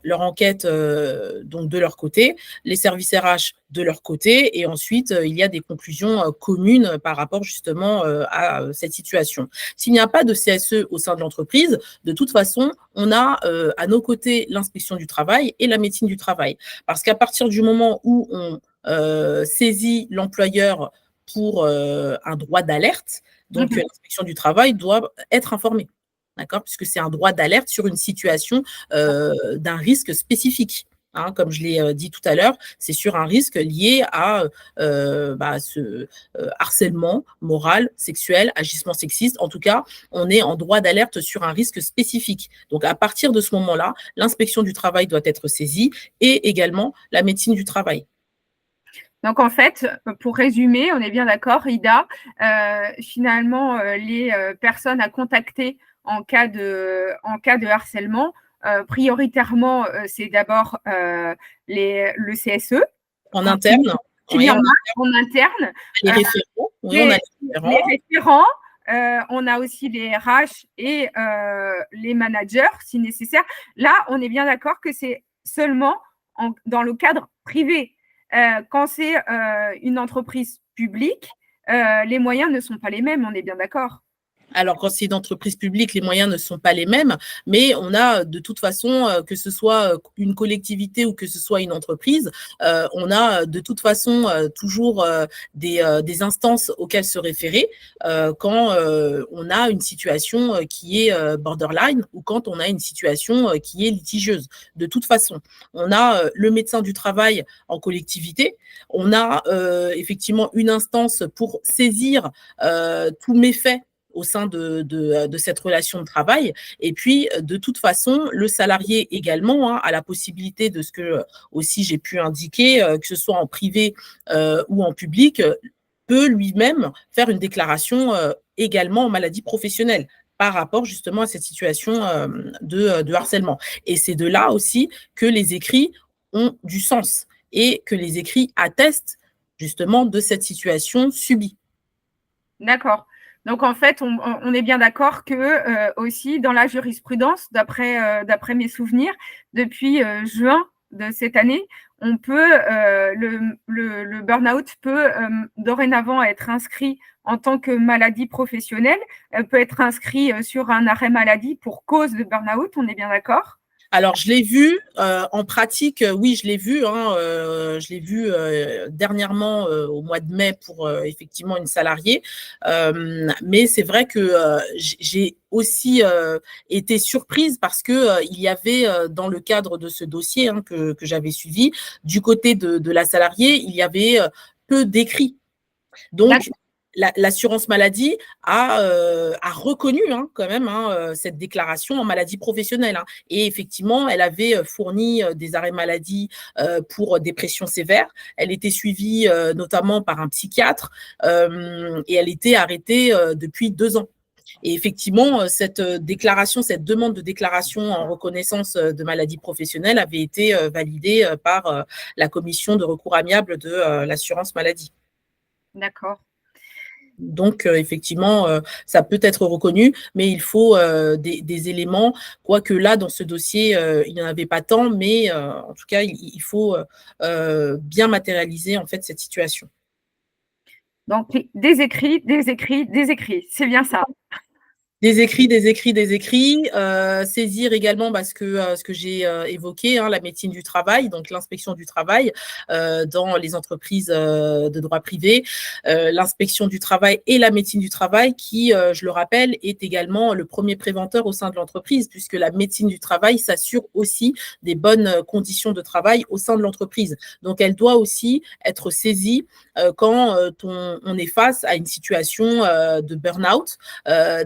leur enquête donc de leur côté, les services RH de leur côté, et ensuite il y a des conclusions communes par rapport justement à cette situation. S'il n'y a pas de CSE au sein de l'entreprise, de toute façon, on a à nos côtés l'inspection du travail et la médecine du travail. Parce qu'à partir du moment où on saisit l'employeur pour un droit d'alerte, donc l'inspection du travail doit être informée, d'accord, puisque c'est un droit d'alerte sur une situation d'un risque spécifique. Comme je l'ai dit tout à l'heure, c'est sur un risque lié à ce harcèlement moral, sexuel, agissement sexiste. En tout cas, on est en droit d'alerte sur un risque spécifique. Donc, à partir de ce moment-là, l'inspection du travail doit être saisie et également la médecine du travail. Donc, en fait, pour résumer, on est bien d'accord, Ida, finalement, les personnes à contacter en cas de harcèlement, prioritairement, c'est d'abord le CSE. En interne. Il y en a en interne. Les référents. Oui, on a les référents. On a aussi les RH et les managers, si nécessaire. Là, on est bien d'accord que c'est seulement dans le cadre privé. Quand c'est une entreprise publique, les moyens ne sont pas les mêmes, on est bien d'accord. Alors, quand c'est une entreprise publique, les moyens ne sont pas les mêmes, mais on a de toute façon, que ce soit une collectivité ou que ce soit une entreprise, on a de toute façon toujours des instances auxquelles se référer quand on a une situation qui est borderline ou quand on a une situation qui est litigieuse. De toute façon, on a le médecin du travail en collectivité, on a effectivement une instance pour saisir tout méfait au sein de cette relation de travail. Et puis, de toute façon, le salarié également a la possibilité de ce que aussi j'ai pu indiquer, que ce soit en privé ou en public, peut lui-même faire une déclaration également en maladie professionnelle par rapport justement à cette situation de harcèlement. Et c'est de là aussi que les écrits ont du sens et que les écrits attestent justement de cette situation subie. D'accord. Donc, en fait, on est bien d'accord que aussi dans la jurisprudence, d'après mes souvenirs, depuis juin de cette année, on peut, le burn-out peut dorénavant être inscrit en tant que maladie professionnelle, peut être inscrit sur un arrêt maladie pour cause de burn-out, on est bien d'accord? Alors, je l'ai vu en pratique, oui, je l'ai vu. Je l'ai vu dernièrement au mois de mai pour effectivement une salariée. Mais c'est vrai que j'ai aussi été surprise parce que il y avait dans le cadre de ce dossier que j'avais suivi, du côté de la salariée, il y avait peu d'écrits. Donc, l'assurance maladie a reconnu quand même cette déclaration en maladie professionnelle. Et effectivement, elle avait fourni des arrêts maladie pour dépression sévère. Elle était suivie notamment par un psychiatre et elle était arrêtée depuis 2 ans. Et effectivement, cette demande de déclaration en reconnaissance de maladie professionnelle avait été validée par la commission de recours amiable de l'assurance maladie. D'accord. Donc, effectivement, ça peut être reconnu, mais il faut des éléments, quoique là, dans ce dossier, il n'y en avait pas tant, mais en tout cas, il faut bien matérialiser en fait cette situation. Donc, des écrits, c'est bien ça. Des écrits, saisir également ce que j'ai évoqué, la médecine du travail, donc l'inspection du travail dans les entreprises de droit privé, l'inspection du travail et la médecine du travail qui, je le rappelle, est également le premier préventeur au sein de l'entreprise, puisque la médecine du travail s'assure aussi des bonnes conditions de travail au sein de l'entreprise. Donc, elle doit aussi être saisie quand on est face à une situation de burn-out,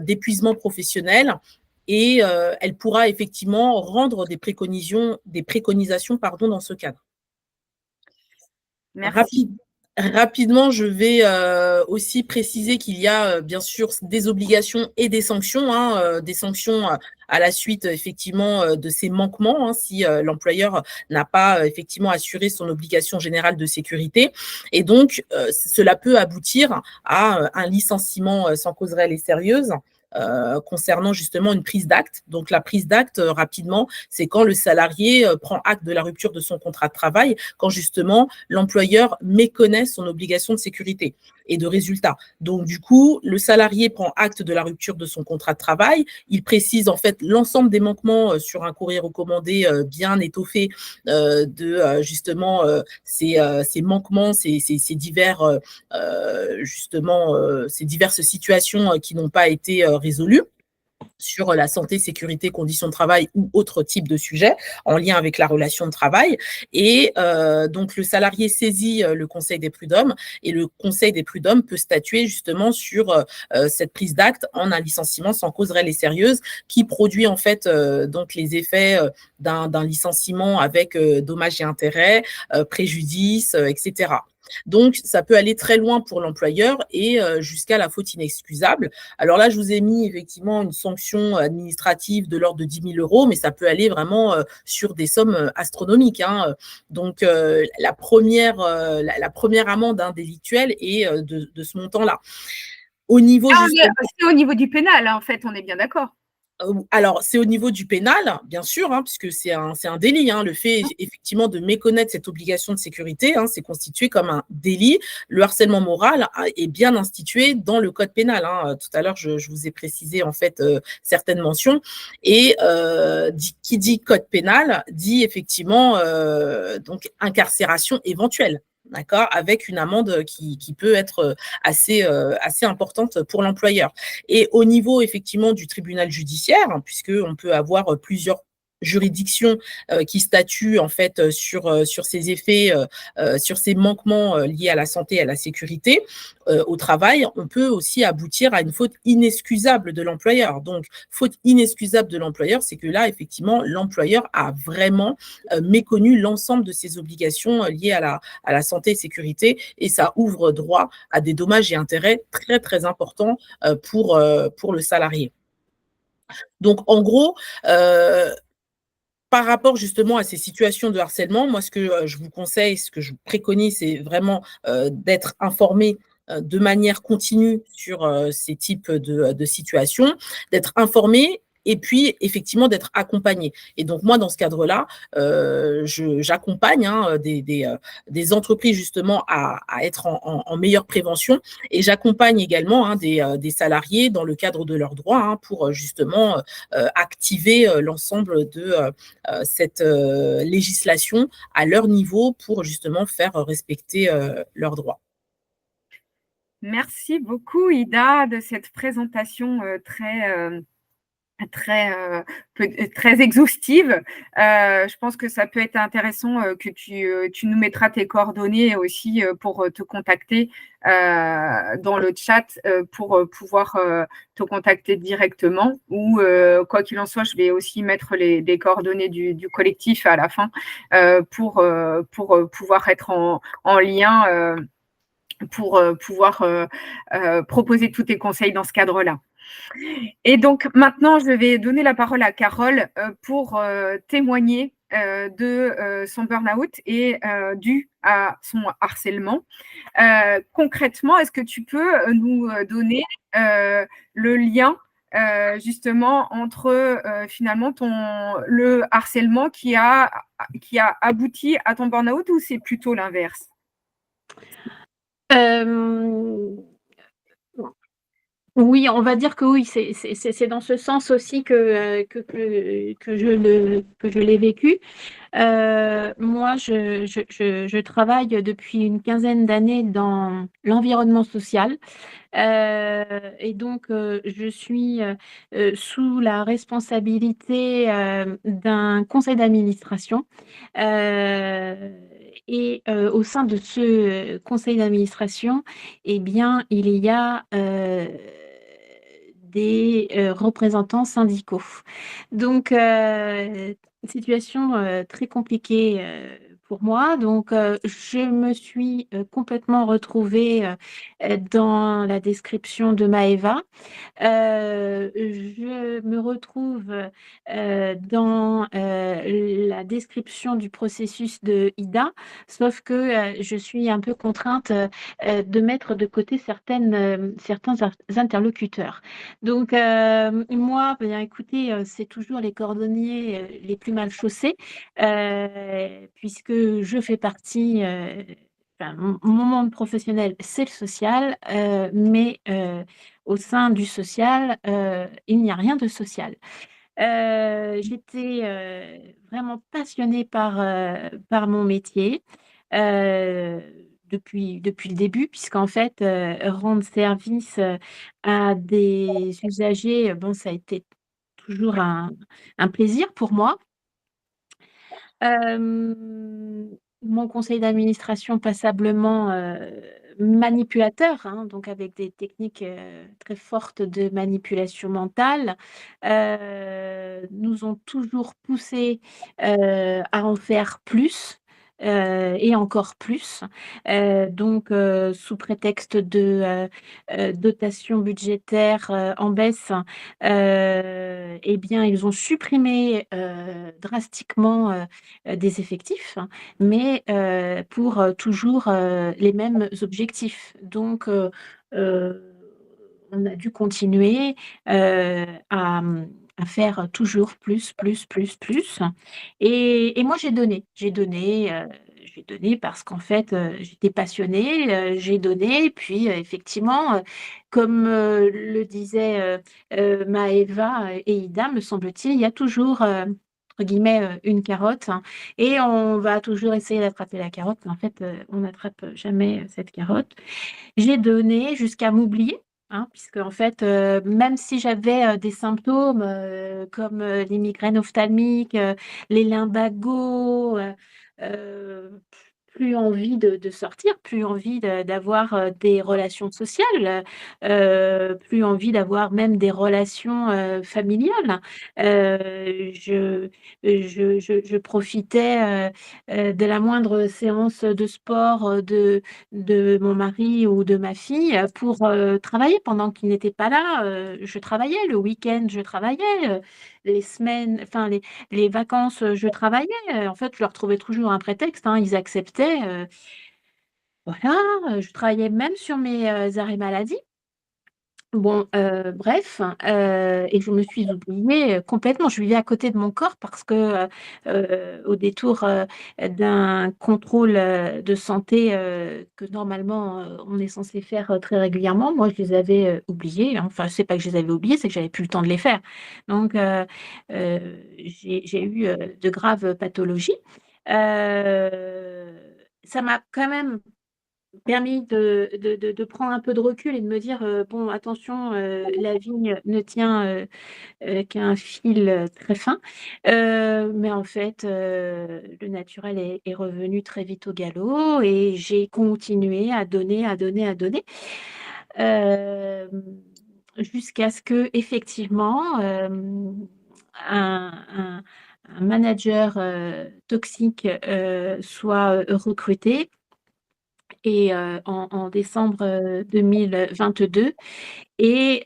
d'épuisement professionnel, et elle pourra effectivement rendre des préconisations dans ce cadre. Merci. Rapidement, je vais aussi préciser qu'il y a bien sûr des obligations et des sanctions, des sanctions à la suite effectivement de ces manquements, si l'employeur n'a pas effectivement assuré son obligation générale de sécurité. Et donc, cela peut aboutir à un licenciement sans cause réelle et sérieuse, concernant justement une prise d'acte. Donc, la prise d'acte, rapidement, c'est quand le salarié prend acte de la rupture de son contrat de travail, quand justement l'employeur méconnaît son obligation de sécurité et de résultat. Donc, du coup, le salarié prend acte de la rupture de son contrat de travail. Il précise en fait l'ensemble des manquements sur un courrier recommandé bien étoffé de justement ces manquements, ces divers justement ces diverses situations qui n'ont pas été résolues sur la santé, sécurité, conditions de travail ou autre type de sujet en lien avec la relation de travail. Et donc, le salarié saisit le Conseil des prud'hommes et le Conseil des prud'hommes peut statuer justement sur cette prise d'acte en un licenciement sans cause réelle et sérieuse qui produit en fait donc les effets d'un licenciement avec dommages et intérêts, préjudice, etc. Donc, ça peut aller très loin pour l'employeur et jusqu'à la faute inexcusable. Alors là, je vous ai mis effectivement une sanction administrative de l'ordre de 10 000 €, mais ça peut aller vraiment sur des sommes astronomiques. Donc, la première amende délictuelle est de ce montant-là. Au niveau c'est au niveau du pénal, en fait, on est bien d'accord. Alors, c'est au niveau du pénal, bien sûr, puisque c'est un délit. Le fait, effectivement, de méconnaître cette obligation de sécurité, c'est constitué comme un délit. Le harcèlement moral est bien institué dans le code pénal. Tout à l'heure, je vous ai précisé, en fait, certaines mentions. Et qui dit code pénal, dit effectivement donc incarcération éventuelle. D'accord, avec une amende qui peut être assez importante pour l'employeur. Et au niveau effectivement du tribunal judiciaire, puisqu'on peut avoir plusieurs juridiction qui statue en fait sur ces effets, sur ces manquements liés à la santé et à la sécurité au travail, on peut aussi aboutir à une faute inexcusable de l'employeur. Donc, faute inexcusable de l'employeur, c'est que là, effectivement, l'employeur a vraiment méconnu l'ensemble de ses obligations liées à la santé et sécurité, et ça ouvre droit à des dommages et intérêts très, très importants pour le salarié. Donc, en gros, par rapport justement à ces situations de harcèlement, moi, ce que je vous conseille, ce que je vous préconise, c'est vraiment d'être informé de manière continue sur ces types de situations, d'être informé et puis effectivement d'être accompagné. Et donc moi, dans ce cadre-là, j'accompagne des entreprises justement à être en meilleure prévention, et j'accompagne également des salariés dans le cadre de leurs droits pour justement activer l'ensemble de cette législation à leur niveau pour justement faire respecter leurs droits. Merci beaucoup, Ida, de cette présentation très exhaustive. Je pense que ça peut être intéressant que tu nous mettras tes coordonnées aussi pour te contacter dans le chat pour pouvoir te contacter directement, ou quoi qu'il en soit, je vais aussi mettre des coordonnées du collectif à la fin pour pouvoir être en lien pour pouvoir proposer tous tes conseils dans ce cadre-là. Et donc, maintenant, je vais donner la parole à Carole pour témoigner de son burn-out et dû à son harcèlement. Concrètement, est-ce que tu peux nous donner le lien justement entre finalement le harcèlement qui a abouti à ton burn-out, ou c'est plutôt l'inverse? Oui, on va dire que oui, c'est dans ce sens aussi que je l'ai vécu. Moi, je travaille depuis une quinzaine d'années dans l'environnement social. Et donc, je suis sous la responsabilité d'un conseil d'administration. Et au sein de ce conseil d'administration, eh bien, il y a des représentants syndicaux. Donc, situation très compliquée pour moi. Donc, je me suis complètement retrouvée dans la description de Maëva. Je me retrouve dans la description du processus de Ida, sauf que je suis un peu contrainte de mettre de côté certains interlocuteurs. Donc, moi, bien, écoutez, c'est toujours les cordonniers les plus mal chaussés, puisque je fais partie... Enfin, mon monde professionnel, c'est le social, mais au sein du social, il n'y a rien de social. J'étais vraiment passionnée par mon métier depuis le début, puisqu'en fait, rendre service à des usagers, bon, ça a été toujours un plaisir pour moi. Mon conseil d'administration passablement manipulateur, hein, donc avec des techniques très fortes de manipulation mentale, nous ont toujours poussé à en faire plus. Et encore plus. Donc, sous prétexte de dotation budgétaire en baisse, eh bien, ils ont supprimé drastiquement des effectifs, mais pour toujours les mêmes objectifs. Donc, on a dû continuer à faire toujours plus. Et moi, j'ai donné. J'ai donné parce qu'en fait, j'étais passionnée, j'ai donné. Puis, effectivement, comme le disaient Maëva et Ida, me semble-t-il, il y a toujours, entre guillemets, une carotte, hein, et on va toujours essayer d'attraper la carotte, mais en fait, on n'attrape jamais cette carotte. J'ai donné jusqu'à m'oublier. hein, puisque en fait, même si j'avais des symptômes comme les migraines ophtalmiques, les lumbagos, euh, plus envie de sortir, plus envie d'avoir des relations sociales, plus envie d'avoir même des relations familiales. Je profitais de la moindre séance de sport de mon mari ou de ma fille pour travailler pendant qu'il n'était pas là. Je travaillais le week-end, je travaillais les semaines, enfin les vacances, je travaillais. En fait, je leur trouvais toujours un prétexte, hein, ils acceptaient. Voilà, je travaillais même sur mes arrêts maladie. Bon, bref, et je me suis oubliée complètement. Je vivais à côté de mon corps parce que, au détour, d'un contrôle, de santé, que normalement, on est censé faire, très régulièrement, moi, je les avais, oubliés. Enfin, c'est pas que je les avais oubliés, c'est que j'avais plus le temps de les faire. Donc, j'ai eu, de graves pathologies. Ça m'a quand même permis de prendre un peu de recul et de me dire, bon, attention, la vigne ne tient qu'à un fil très fin. Mais en fait, le naturel est revenu très vite au galop et j'ai continué à donner, à donner, à donner. Euh, Jusqu'à ce que, effectivement, un, un manager toxique soit recruté et en décembre 2022 et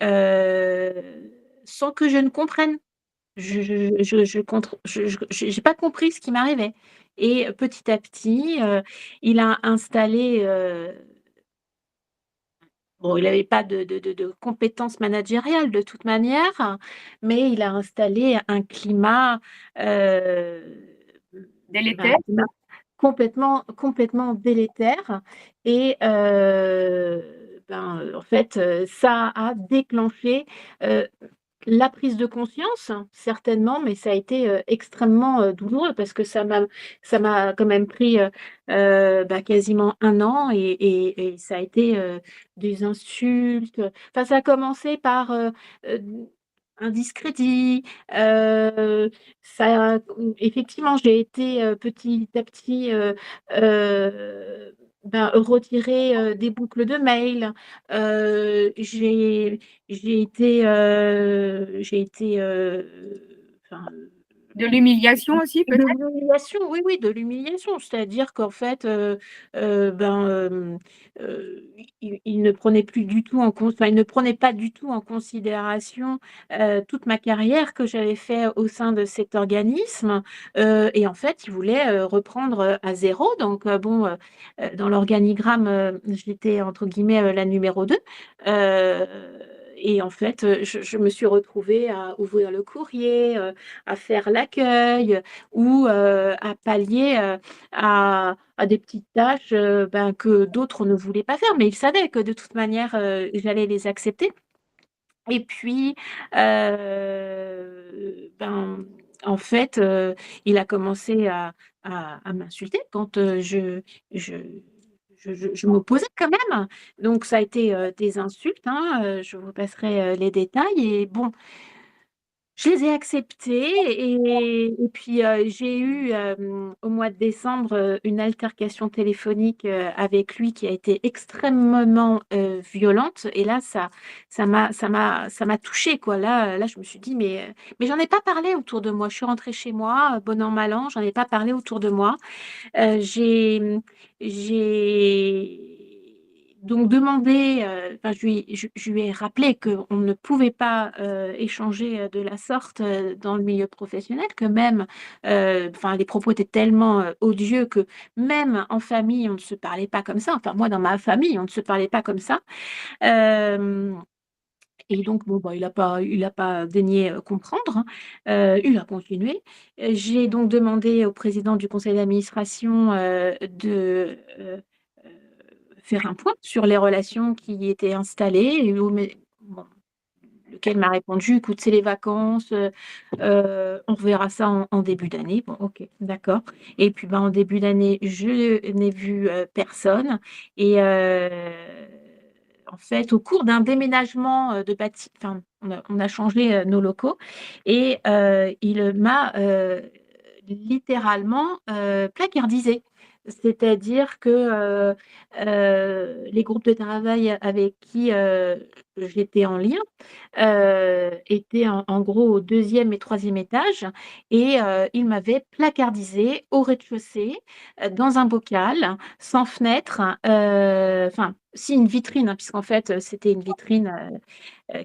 sans que je ne comprenne. J'ai pas compris ce qui m'arrivait et petit à petit, il a installé, bon, il n'avait pas de compétences managériales de toute manière, hein, mais il a installé un climat, un Délétère. climat complètement délétère et en fait, ça a déclenché, heu, la prise de conscience, certainement, mais ça a été, extrêmement, douloureux parce que ça m'a quand même pris, quasiment 1 an et ça a été, des insultes, enfin ça a commencé par, heu, un discrédit, effectivement, j'ai été, petit à petit, retirée, des boucles de mails. Enfin, De l'humiliation aussi, de peut-être? l'humiliation, oui, oui, de l'humiliation. C'est-à-dire qu'en fait, il ne prenait plus du tout enfin, il ne prenait pas du tout en considération, toute ma carrière que j'avais fait au sein de cet organisme, et en fait, il voulait, reprendre, à zéro. Donc bon, dans l'organigramme, j'étais entre guillemets, «la numéro 2». heu et en fait, je me suis retrouvée à ouvrir le courrier, à faire l'accueil, ou à pallier à des petites tâches que d'autres ne voulaient pas faire. Mais ils savaient que de toute manière, j'allais les accepter. Et puis, en fait, il a commencé à m'insulter quand je, je m'opposais quand même. Donc, ça a été des insultes, hein, je vous passerai les détails. Et bon, je les ai acceptés et puis, j'ai eu, au mois de décembre, une altercation téléphonique, avec lui qui a été extrêmement, violente et là ça m'a touchée quoi. Là, je me suis dit: «Mais j'en ai pas parlé autour de moi». Je suis rentrée chez moi, bon an mal an, j'en ai pas parlé autour de moi. J'ai donc demandé, enfin je lui ai rappelé qu'on ne pouvait pas, échanger, de la sorte, dans le milieu professionnel, que même, enfin les propos étaient tellement, odieux que même en famille, on ne se parlait pas comme ça. Enfin moi, dans ma famille, on ne se parlait pas comme ça. Hem Et donc bon, bah, il a pas daigné, comprendre, hein. Il a continué. J'ai donc demandé au président du conseil d'administration, de, faire un point sur les relations qui étaient installées et bon, lequel m'a répondu: «Écoute, c'est les vacances, on reverra ça en début d'année». Bon, OK, d'accord. Et puis, en début d'année, je n'ai vu, personne et en fait, au cours d'un déménagement de bâtiment, enfin, on a changé nos locaux et il m'a littéralement placardisée. C'est-à-dire que les groupes de travail avec qui j'étais en lien étaient en gros au deuxième et troisième étage et il m'avait placardisée au rez-de-chaussée dans un bocal, sans fenêtre, enfin, si une vitrine, hein, puisqu'en fait, c'était une vitrine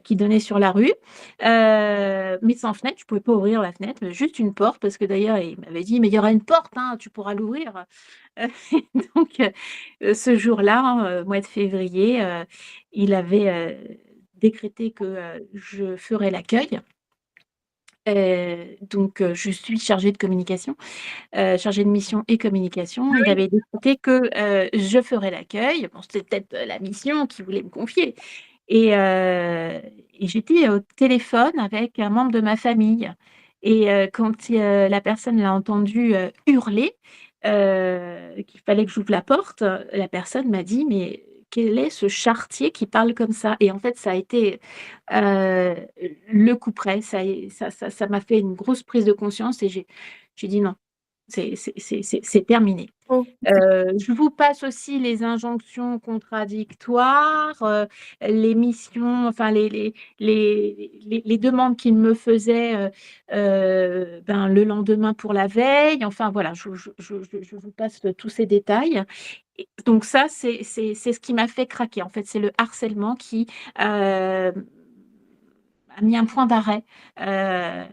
qui donnait sur la rue, mais sans fenêtre, je ne pouvais pas ouvrir la fenêtre, juste une porte, parce que d'ailleurs, il m'avait dit, mais il y aura une porte, hein, tu pourras l'ouvrir. Euh, donc, ce jour-là, hein, mois de février, il avait décrété que je ferais l'accueil. Donc, je suis chargée de communication, chargée de mission et communication. Il avait décrété que je ferais l'accueil. Bon, c'était peut-être la mission qu'il voulait me confier. Et j'étais au téléphone avec un membre de ma famille. Et quand la personne l'a entendu hurler qu'il fallait que j'ouvre la porte, la personne m'a dit, mais quel est ce charretier qui parle comme ça? Et en fait, ça a été euh, le coup près. Ça m'a fait une grosse prise de conscience et j'ai dit non, c'est terminé. Oh, Je vous passe aussi les injonctions contradictoires, les missions, enfin les demandes qu'il me faisait ben, le lendemain pour la veille. Enfin voilà, je vous passe tous ces détails. Et donc ça, c'est ce qui m'a fait craquer. En fait, c'est le harcèlement qui a mis un point d'arrêt à,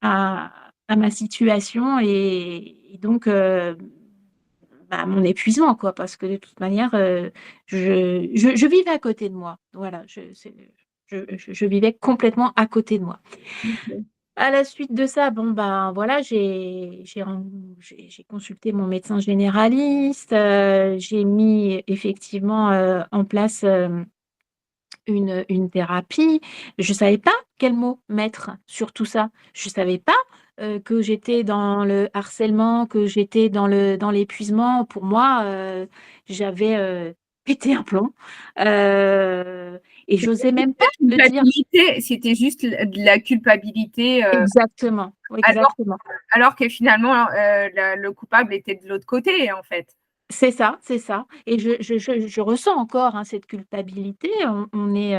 à- à ma situation et donc bah, mon épuisement, quoi, parce que de toute manière, je vivais à côté de moi. Voilà, je vivais complètement à côté de moi. ok. À la suite de ça, bon, ben voilà, j'ai consulté mon médecin généraliste, j'ai mis effectivement en place une thérapie. Je ne savais pas quel mot mettre sur tout ça. Je ne savais pas que j'étais dans le harcèlement, que j'étais dans l'épuisement. Pour moi, j'avais pété un plomb. Euh, et j'osais même pas le dire. C'était juste de la culpabilité, Exactement, alors, exactement. alors que finalement, le coupable était de l'autre côté, en fait. C'est ça, c'est ça. Et je ressens encore hein, cette culpabilité. On est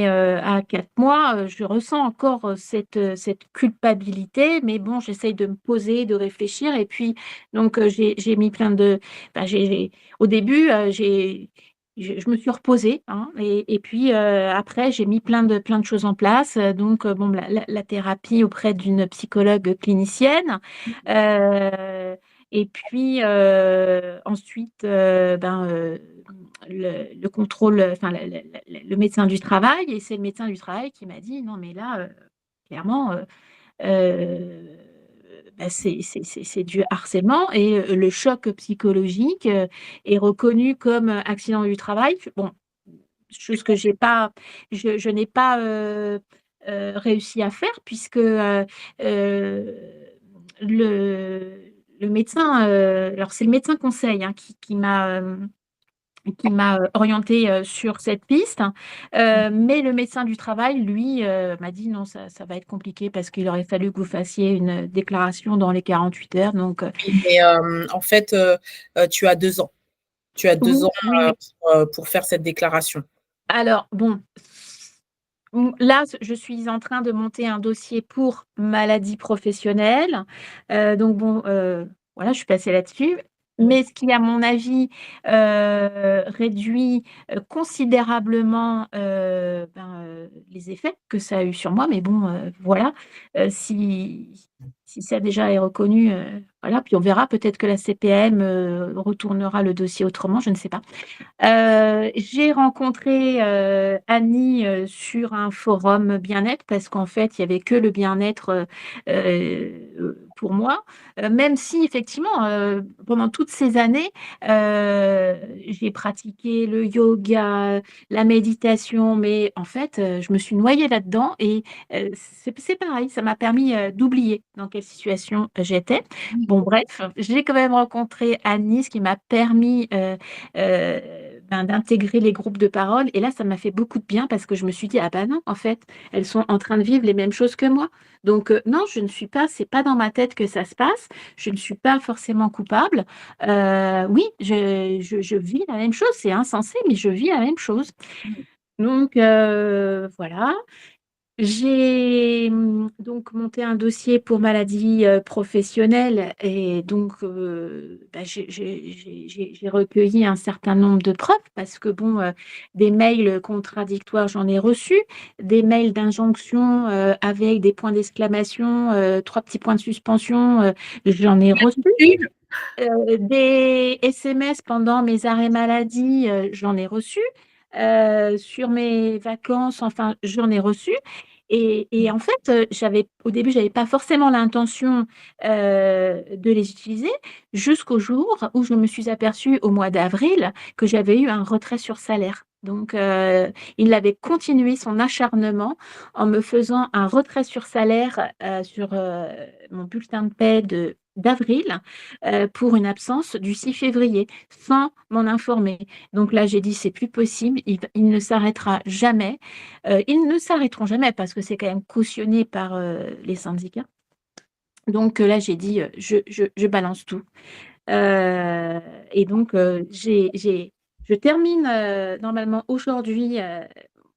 à 4 mois. Je ressens encore cette culpabilité. Mais bon, j'essaye de me poser, de réfléchir. Et puis, donc, j'ai mis plein de. Ben, au début, je me suis reposée. Hein, et puis, après, j'ai mis plein de choses en place. Donc, bon, la thérapie auprès d'une psychologue clinicienne. Et puis ensuite, le contrôle, enfin le médecin du travail, et c'est le médecin du travail qui m'a dit non, mais là, clairement, euh, bah, c'est du harcèlement et le choc psychologique est reconnu comme accident du travail. Bon, chose que je n'ai pas réussi à faire puisque le médecin, alors c'est le médecin conseil hein, qui m'a orientée sur cette piste, mais le médecin du travail, lui, m'a dit non, ça va être compliqué parce qu'il aurait fallu que vous fassiez une déclaration dans les 48 heures. Donc, Mais en fait, tu as 2 ans. Tu as deux oui, ans oui, oui. pour faire cette déclaration. Alors, bon, là, je suis en train de monter un dossier pour maladie professionnelle. Donc, bon, voilà, je suis passée là-dessus. Mais ce qui, à mon avis, réduit considérablement les effets que ça a eu sur moi. Mais bon, voilà, si ça déjà est reconnu, voilà, puis on verra. Peut-être que la CPM retournera le dossier autrement, je ne sais pas. J'ai rencontré Annie sur un forum bien-être parce qu'en fait, il n'y avait que le bien-être pour moi. Même si, effectivement, pendant toutes ces années, j'ai pratiqué le yoga, la méditation, mais en fait, je me suis noyée là-dedans et c'est pareil, ça m'a permis d'oublier dans quelle situation j'étais. Bon, bref, j'ai quand même rencontré Annie, ce qui m'a permis d'intégrer les groupes de parole. Et là, ça m'a fait beaucoup de bien parce que je me suis dit, ah ben non, en fait, elles sont en train de vivre les mêmes choses que moi. Donc, non, je ne suis pas, c'est pas dans ma tête que ça se passe. Je ne suis pas forcément coupable. Oui, je vis la même chose. C'est insensé, mais je vis la même chose. Donc, voilà. J'ai donc monté un dossier pour maladie professionnelle et donc j'ai recueilli un certain nombre de preuves parce que bon, des mails contradictoires, j'en ai reçu, des mails d'injonction avec des points d'exclamation, 3 petits points de suspension, j'en ai reçu. Des SMS pendant mes arrêts maladie, j'en ai reçu. Sur mes vacances, enfin, j'en ai reçu. Et en fait, au début, j'avais pas forcément l'intention de les utiliser, jusqu'au jour où je me suis aperçue au mois d'avril que j'avais eu un retrait sur salaire. Donc, il avait continué son acharnement en me faisant un retrait sur salaire sur mon bulletin de paie d'avril pour une absence du 6 février, sans m'en informer. Donc là, j'ai dit, c'est plus possible, il ne s'arrêtera jamais. Ils ne s'arrêteront jamais parce que c'est quand même cautionné par les syndicats. Donc là, j'ai dit, je balance tout. Et donc, je termine normalement aujourd'hui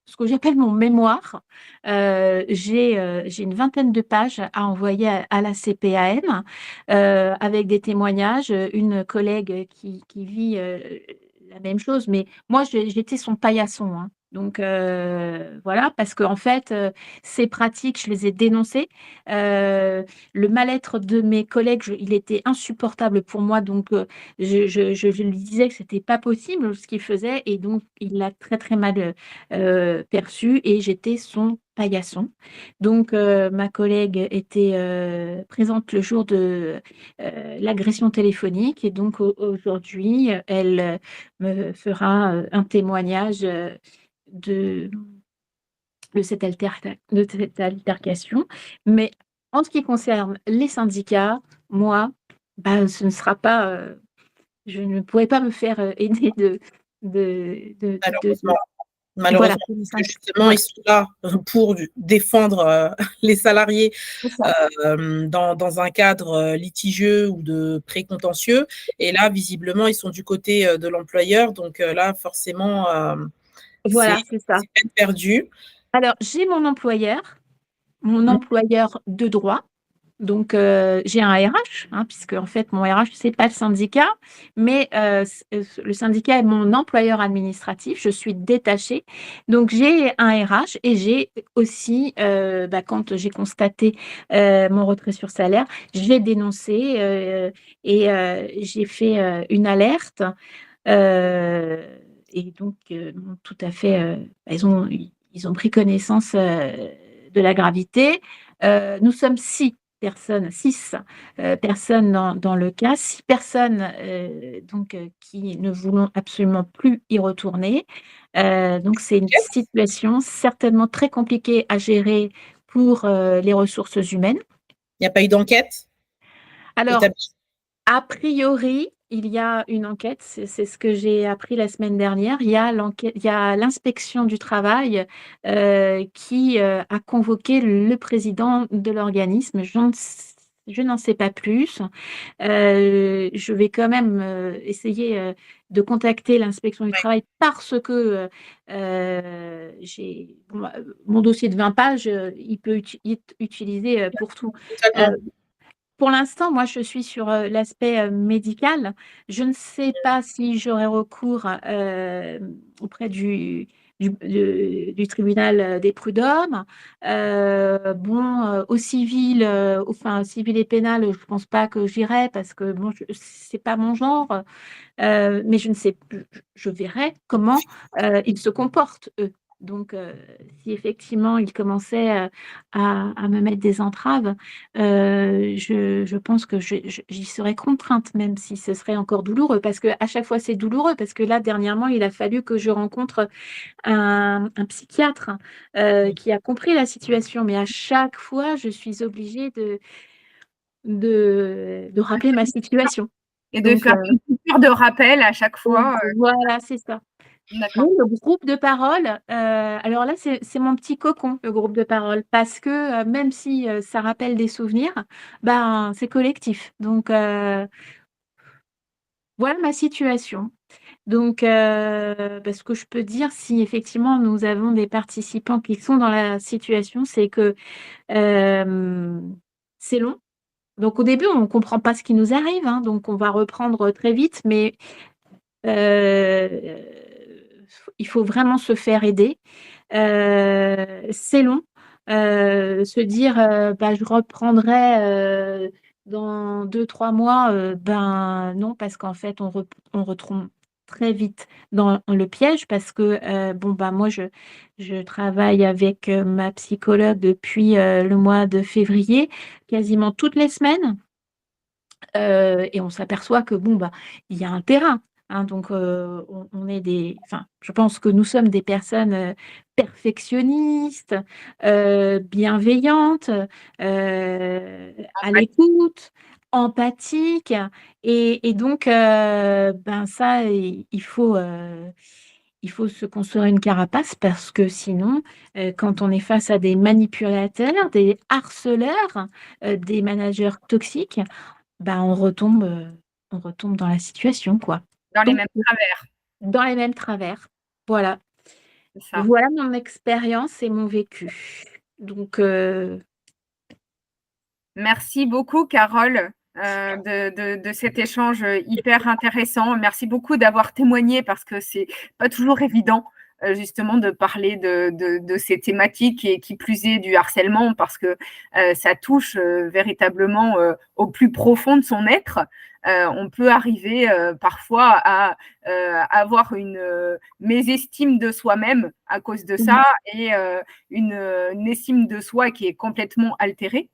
ce que j'appelle mon mémoire. J'ai une vingtaine de pages à envoyer à la CPAM avec des témoignages. Une collègue qui vit la même chose, mais moi, j'étais son paillasson, hein. Donc voilà, parce qu'en fait, ces pratiques, je les ai dénoncées. Le mal-être de mes collègues, il était insupportable pour moi. Donc, je lui disais que c'était pas possible ce qu'il faisait. Et donc, il l'a très, très mal perçu. Et j'étais son paillasson. Donc, ma collègue était présente le jour de l'agression téléphonique. Et donc, aujourd'hui, elle me fera un témoignage de cette altercation. Mais en ce qui concerne les syndicats, moi, ce ne sera pas, je ne pourrai pas me faire aider Malheureusement, voilà, parce que justement, ils sont là pour défendre les salariés dans un cadre litigieux ou de précontentieux. Et là, visiblement, ils sont du côté de l'employeur. Donc là, forcément, voilà, c'est ça. c'est peine perdue. Alors, j'ai mon employeur de droit. Donc, j'ai un RH, hein, puisque en fait, mon RH, c'est pas le syndicat, mais le syndicat est mon employeur administratif. Je suis détachée. Donc, j'ai un RH et j'ai aussi, quand j'ai constaté mon retrait sur salaire, j'ai dénoncé et j'ai fait une alerte. Et donc, tout à fait, ils ont pris connaissance de la gravité. Nous sommes six personnes dans le cas, 6 personnes qui ne voulons absolument plus y retourner. Donc, c'est une situation certainement très compliquée à gérer pour les ressources humaines. Il n'y a pas eu d'enquête? Alors, a priori, il y a une enquête, c'est ce que j'ai appris la semaine dernière. Il y a l'inspection du travail qui a convoqué le président de l'organisme. Je n'en sais pas plus. Je vais quand même essayer de contacter l'inspection du travail parce que mon dossier de 20 pages, il peut être utilisé pour tout. Pour l'instant, moi, je suis sur l'aspect médical. Je ne sais pas si j'aurai recours auprès du tribunal des prud'hommes. Au civil, civil et pénal, je ne pense pas que j'irai parce que bon, c'est pas mon genre. Mais je ne sais plus, je verrai comment ils se comportent, eux. Donc, si effectivement ils commençaient à me mettre des entraves, je pense que j'y serais contrainte, même si ce serait encore douloureux, parce qu'à chaque fois c'est douloureux, parce que là, dernièrement, il a fallu que je rencontre un psychiatre qui a compris la situation, mais à chaque fois, je suis obligée de rappeler ma situation. Et de faire une coupure de rappel à chaque fois. Voilà, c'est ça. D'accord. Oui, le groupe de parole, alors là, c'est mon petit cocon, le groupe de parole, parce que même si ça rappelle des souvenirs, ben, c'est collectif. Donc, voilà ma situation. Donc, ce que je peux dire, si effectivement nous avons des participants qui sont dans la situation, c'est que c'est long. Donc, au début, on ne comprend pas ce qui nous arrive, hein, donc on va reprendre très vite, mais euh, il faut vraiment se faire aider. C'est long. Se dire, bah, je reprendrai dans 2, 3 mois, ben non, parce qu'en fait, on retombe très vite dans le piège parce que, bon, bah, moi, je travaille avec ma psychologue depuis le mois de février, quasiment toutes les semaines. Et on s'aperçoit que bon, bah, il y a un terrain, hein, donc on est enfin, je pense que nous sommes des personnes perfectionnistes, bienveillantes, à l'écoute, empathiques, et donc ben ça, il faut se construire une carapace parce que sinon, quand on est face à des manipulateurs, des harceleurs, des managers toxiques, bah, on retombe dans la situation, quoi. Dans les Donc, mêmes travers, dans les mêmes travers. Voilà. c'est ça. Voilà mon expérience et mon vécu. Donc, Merci beaucoup, Carole, de cet échange hyper intéressant. Merci beaucoup d'avoir témoigné parce que c'est pas toujours évident, justement, de parler de ces thématiques et qui plus est du harcèlement parce que ça touche véritablement au plus profond de son être. On peut arriver parfois à avoir une mésestime de soi-même à cause de ça et une estime de soi qui est complètement altérée.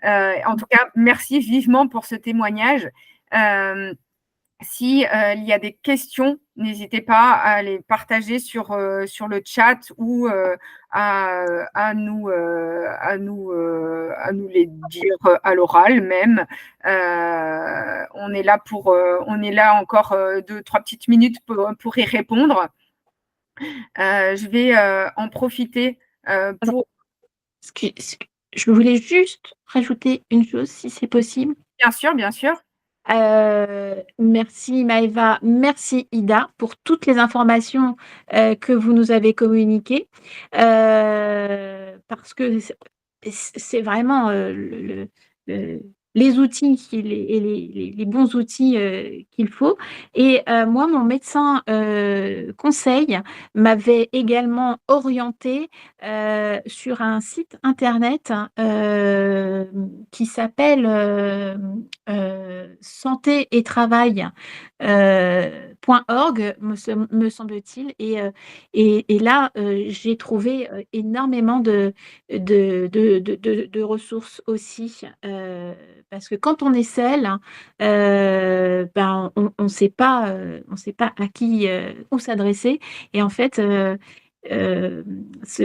En tout cas, merci vivement pour ce témoignage. Si il y a des questions, n'hésitez pas à les partager sur le chat ou à nous les dire à l'oral même. On est là encore 2, 3 petites minutes pour y répondre. Je vais en profiter pour. je voulais juste rajouter une chose, si c'est possible. Bien sûr, bien sûr. Merci Maëva, merci Ida pour toutes les informations que vous nous avez communiquées, parce que c'est vraiment le- les outils et les bons outils qu'il faut. Et moi, mon médecin conseil m'avait également orienté sur un site internet qui s'appelle santé et travail .org, me semble-t-il. Et là, j'ai trouvé énormément de ressources aussi. Parce que quand on est seul, ben, on ne sait pas à qui où s'adresser. Et en fait,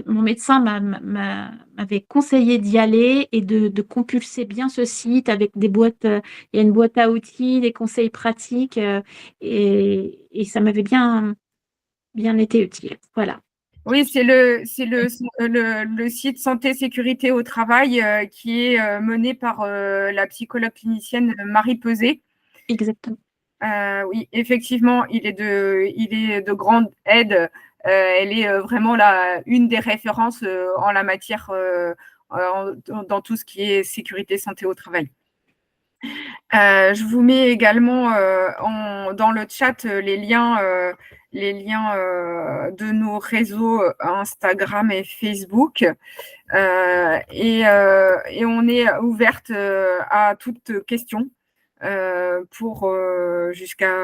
mon médecin m'avait conseillé d'y aller et de compulser bien ce site avec des boîtes. Il y a une boîte à outils, des conseils pratiques, et ça m'avait bien été utile. Voilà. Oui, c'est le site Santé Sécurité au travail qui est mené par la psychologue clinicienne Marie Peset. Exactement. Oui, effectivement, il est de grande aide. Elle est vraiment une des références en la matière dans tout ce qui est sécurité santé au travail. Je vous mets également dans le chat les liens de nos réseaux Instagram et Facebook. Et on est ouverte à toute question pour jusqu'à.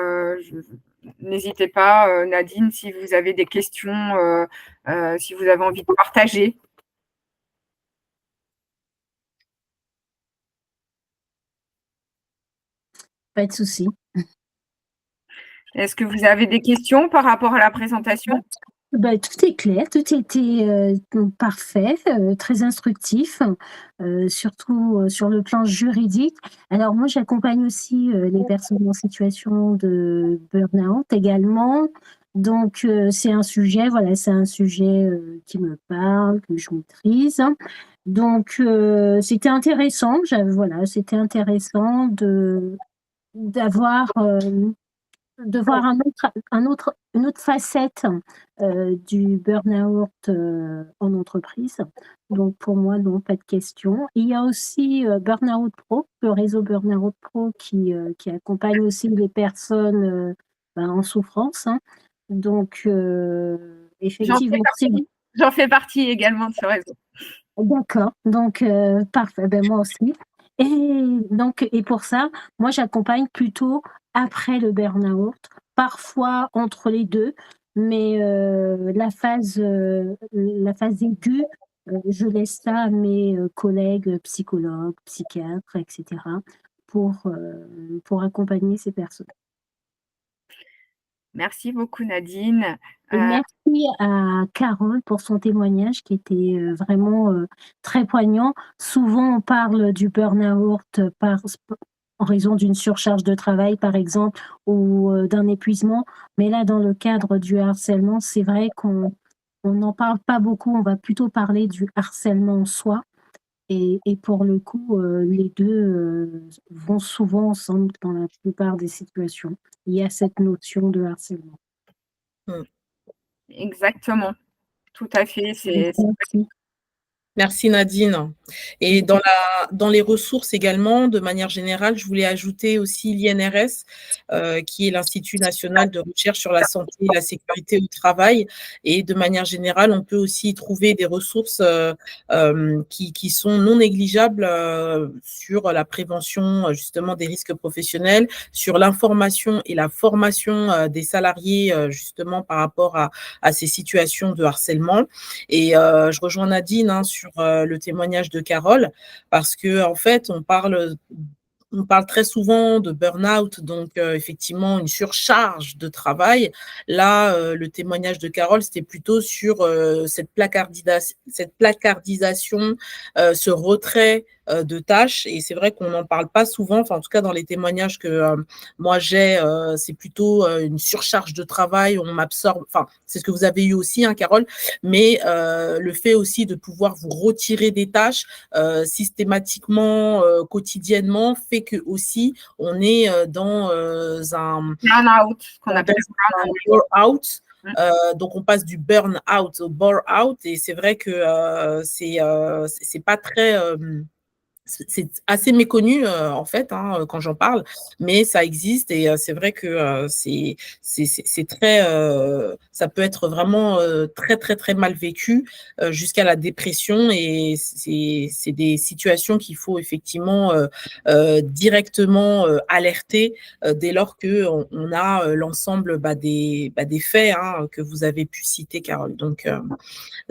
N'hésitez pas, Nadine, si vous avez des questions, si vous avez envie de partager. Pas de souci. Est-ce que vous avez des questions par rapport à la présentation? Tout est clair, tout était parfait, très instructif, surtout sur le plan juridique. Alors moi, j'accompagne aussi les personnes en situation de burn-out également. Donc, c'est un sujet, voilà, c'est un sujet qui me parle, que je maîtrise. Donc, c'était intéressant. Voilà, c'était intéressant d'avoir de voir une autre facette du burn-out en entreprise. Donc, pour moi, non, pas de question. Il y a aussi Burnout Pro, le réseau Burnout Pro qui accompagne aussi les personnes en souffrance, hein. Donc, effectivement, J'en fais partie également de ce réseau. D'accord, donc parfait, ben moi aussi. Et pour ça, moi j'accompagne plutôt après le burn-out, parfois entre les deux, mais la phase aiguë, je laisse ça à mes collègues psychologues, psychiatres, etc. pour accompagner ces personnes. Merci beaucoup Nadine. Et merci à Carole pour son témoignage qui était vraiment très poignant. Souvent, on parle du burn-out en raison d'une surcharge de travail, par exemple, ou d'un épuisement. Mais là, dans le cadre du harcèlement, c'est vrai qu'on n'en parle pas beaucoup. On va plutôt parler du harcèlement en soi. Et pour le coup, les deux vont souvent ensemble dans la plupart des situations. Il y a cette notion de harcèlement. Exactement, tout à fait. Merci Nadine. Et dans les ressources également, de manière générale, je voulais ajouter aussi l'INRS, qui est l'Institut national de recherche sur la santé et la sécurité au travail. Et de manière générale, on peut aussi trouver des ressources qui sont non négligeables sur la prévention justement des risques professionnels, sur l'information et la formation des salariés justement par rapport à ces situations de harcèlement. Et je rejoins Nadine sur le témoignage de Carole, parce que en fait, on parle très souvent de burn-out, donc effectivement une surcharge de travail. Là, le témoignage de Carole, c'était plutôt sur cette placardisation, ce retrait de tâches. Et c'est vrai qu'on n'en parle pas souvent, enfin en tout cas dans les témoignages que moi j'ai, c'est plutôt une surcharge de travail, on m'absorbe, enfin c'est ce que vous avez eu aussi, hein, Carole, mais le fait aussi de pouvoir vous retirer des tâches systématiquement, quotidiennement, fait que aussi on est dans un burn-out, qu'on appelle burn-out. Donc on passe du burn-out au bore-out, et c'est vrai que c'est pas très c'est assez méconnu en fait quand j'en parle, mais ça existe, et c'est vrai que c'est très ça peut être vraiment très très très mal vécu jusqu'à la dépression, et c'est des situations qu'il faut effectivement directement alerter dès lors que on a l'ensemble des faits que vous avez pu citer, Carole. Donc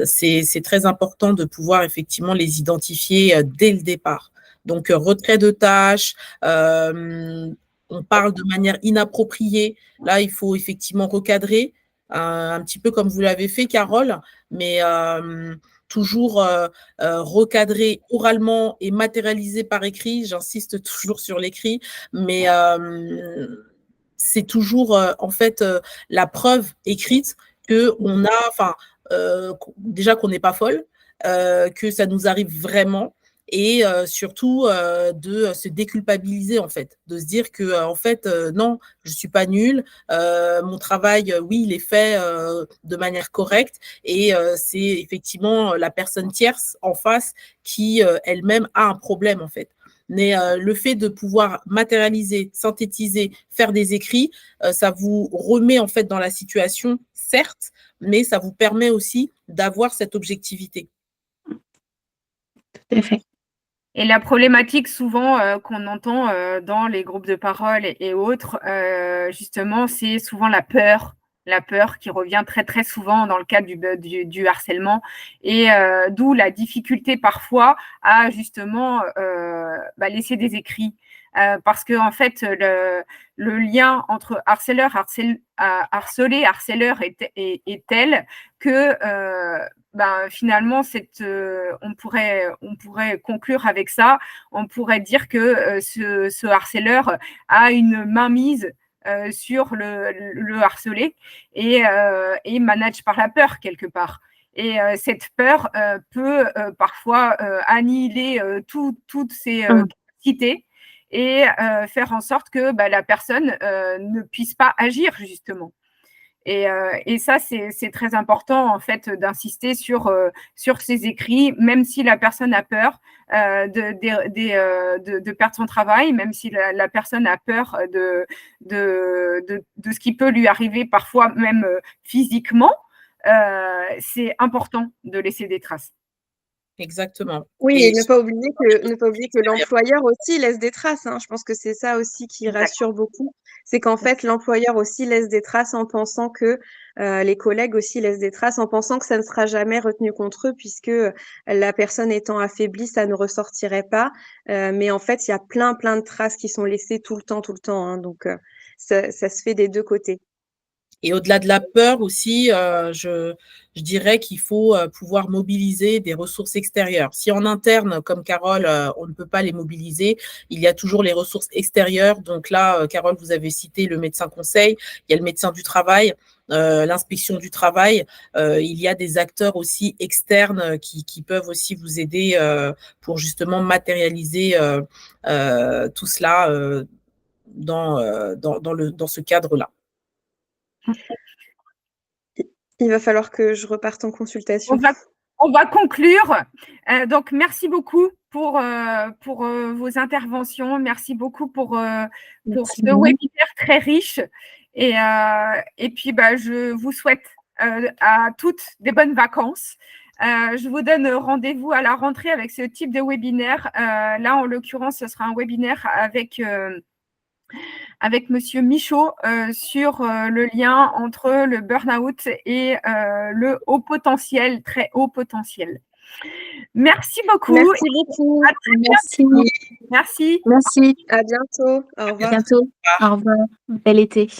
c'est très important de pouvoir effectivement les identifier dès le départ. Donc, retrait de tâches, on parle de manière inappropriée. Là, il faut effectivement recadrer, un petit peu comme vous l'avez fait, Carole, mais toujours recadrer oralement et matérialiser par écrit. J'insiste toujours sur l'écrit, mais c'est toujours en fait la preuve écrite qu'on a, enfin, déjà qu'on n'est pas folle, que ça nous arrive vraiment, et surtout de se déculpabiliser en fait, de se dire que en fait non, je suis pas nulle, mon travail oui il est fait de manière correcte, et c'est effectivement la personne tierce en face qui elle-même a un problème en fait. Mais le fait de pouvoir matérialiser, synthétiser, faire des écrits, ça vous remet en fait dans la situation, certes, mais ça vous permet aussi d'avoir cette objectivité. Tout à fait. Et la problématique souvent qu'on entend dans les groupes de parole et autres, justement, c'est souvent la peur qui revient très très souvent dans le cadre du harcèlement, et d'où la difficulté parfois à justement laisser des écrits. Parce que en fait, le lien entre harceleur, harcelé, harceleur est tel que finalement, on pourrait conclure avec ça. On pourrait dire que ce harceleur a une mainmise sur le harcelé et manage par la peur quelque part. Et cette peur peut parfois annihiler toutes ses capacités et faire en sorte que la personne ne puisse pas agir justement. Et ça, c'est très important en fait d'insister sur ces écrits, même si la personne a peur de perdre son travail, même si la personne a peur de ce qui peut lui arriver parfois même physiquement. C'est important de laisser des traces. Exactement. Oui, Et et ne pas oublier que l'employeur aussi laisse des traces, hein. Je pense que c'est ça aussi qui rassure beaucoup. C'est qu'en fait, l'employeur aussi laisse des traces en pensant que les collègues aussi laissent des traces en pensant que ça ne sera jamais retenu contre eux puisque la personne étant affaiblie, ça ne ressortirait pas. Mais en fait, il y a plein de traces qui sont laissées tout le temps, hein. Donc, ça se fait des deux côtés. Et au-delà de la peur aussi, je dirais qu'il faut pouvoir mobiliser des ressources extérieures. Si en interne, comme Carole, on ne peut pas les mobiliser, il y a toujours les ressources extérieures. Donc là, Carole, vous avez cité le médecin conseil, il y a le médecin du travail, l'inspection du travail. Il y a des acteurs aussi externes qui peuvent aussi vous aider pour justement matérialiser tout cela dans ce cadre-là. Il va falloir que je reparte en consultation. On va conclure. Donc, merci beaucoup pour vos interventions. Merci beaucoup pour ce webinaire très riche. Et puis, je vous souhaite à toutes des bonnes vacances. Je vous donne rendez-vous à la rentrée avec ce type de webinaire. Là, en l'occurrence, ce sera un webinaire avec Monsieur Michaud sur le lien entre le burn-out et le haut potentiel, très haut potentiel. Merci beaucoup. Merci beaucoup. À très bientôt. Merci. Merci. À bientôt. Au revoir. À bientôt. Au revoir. Bel été.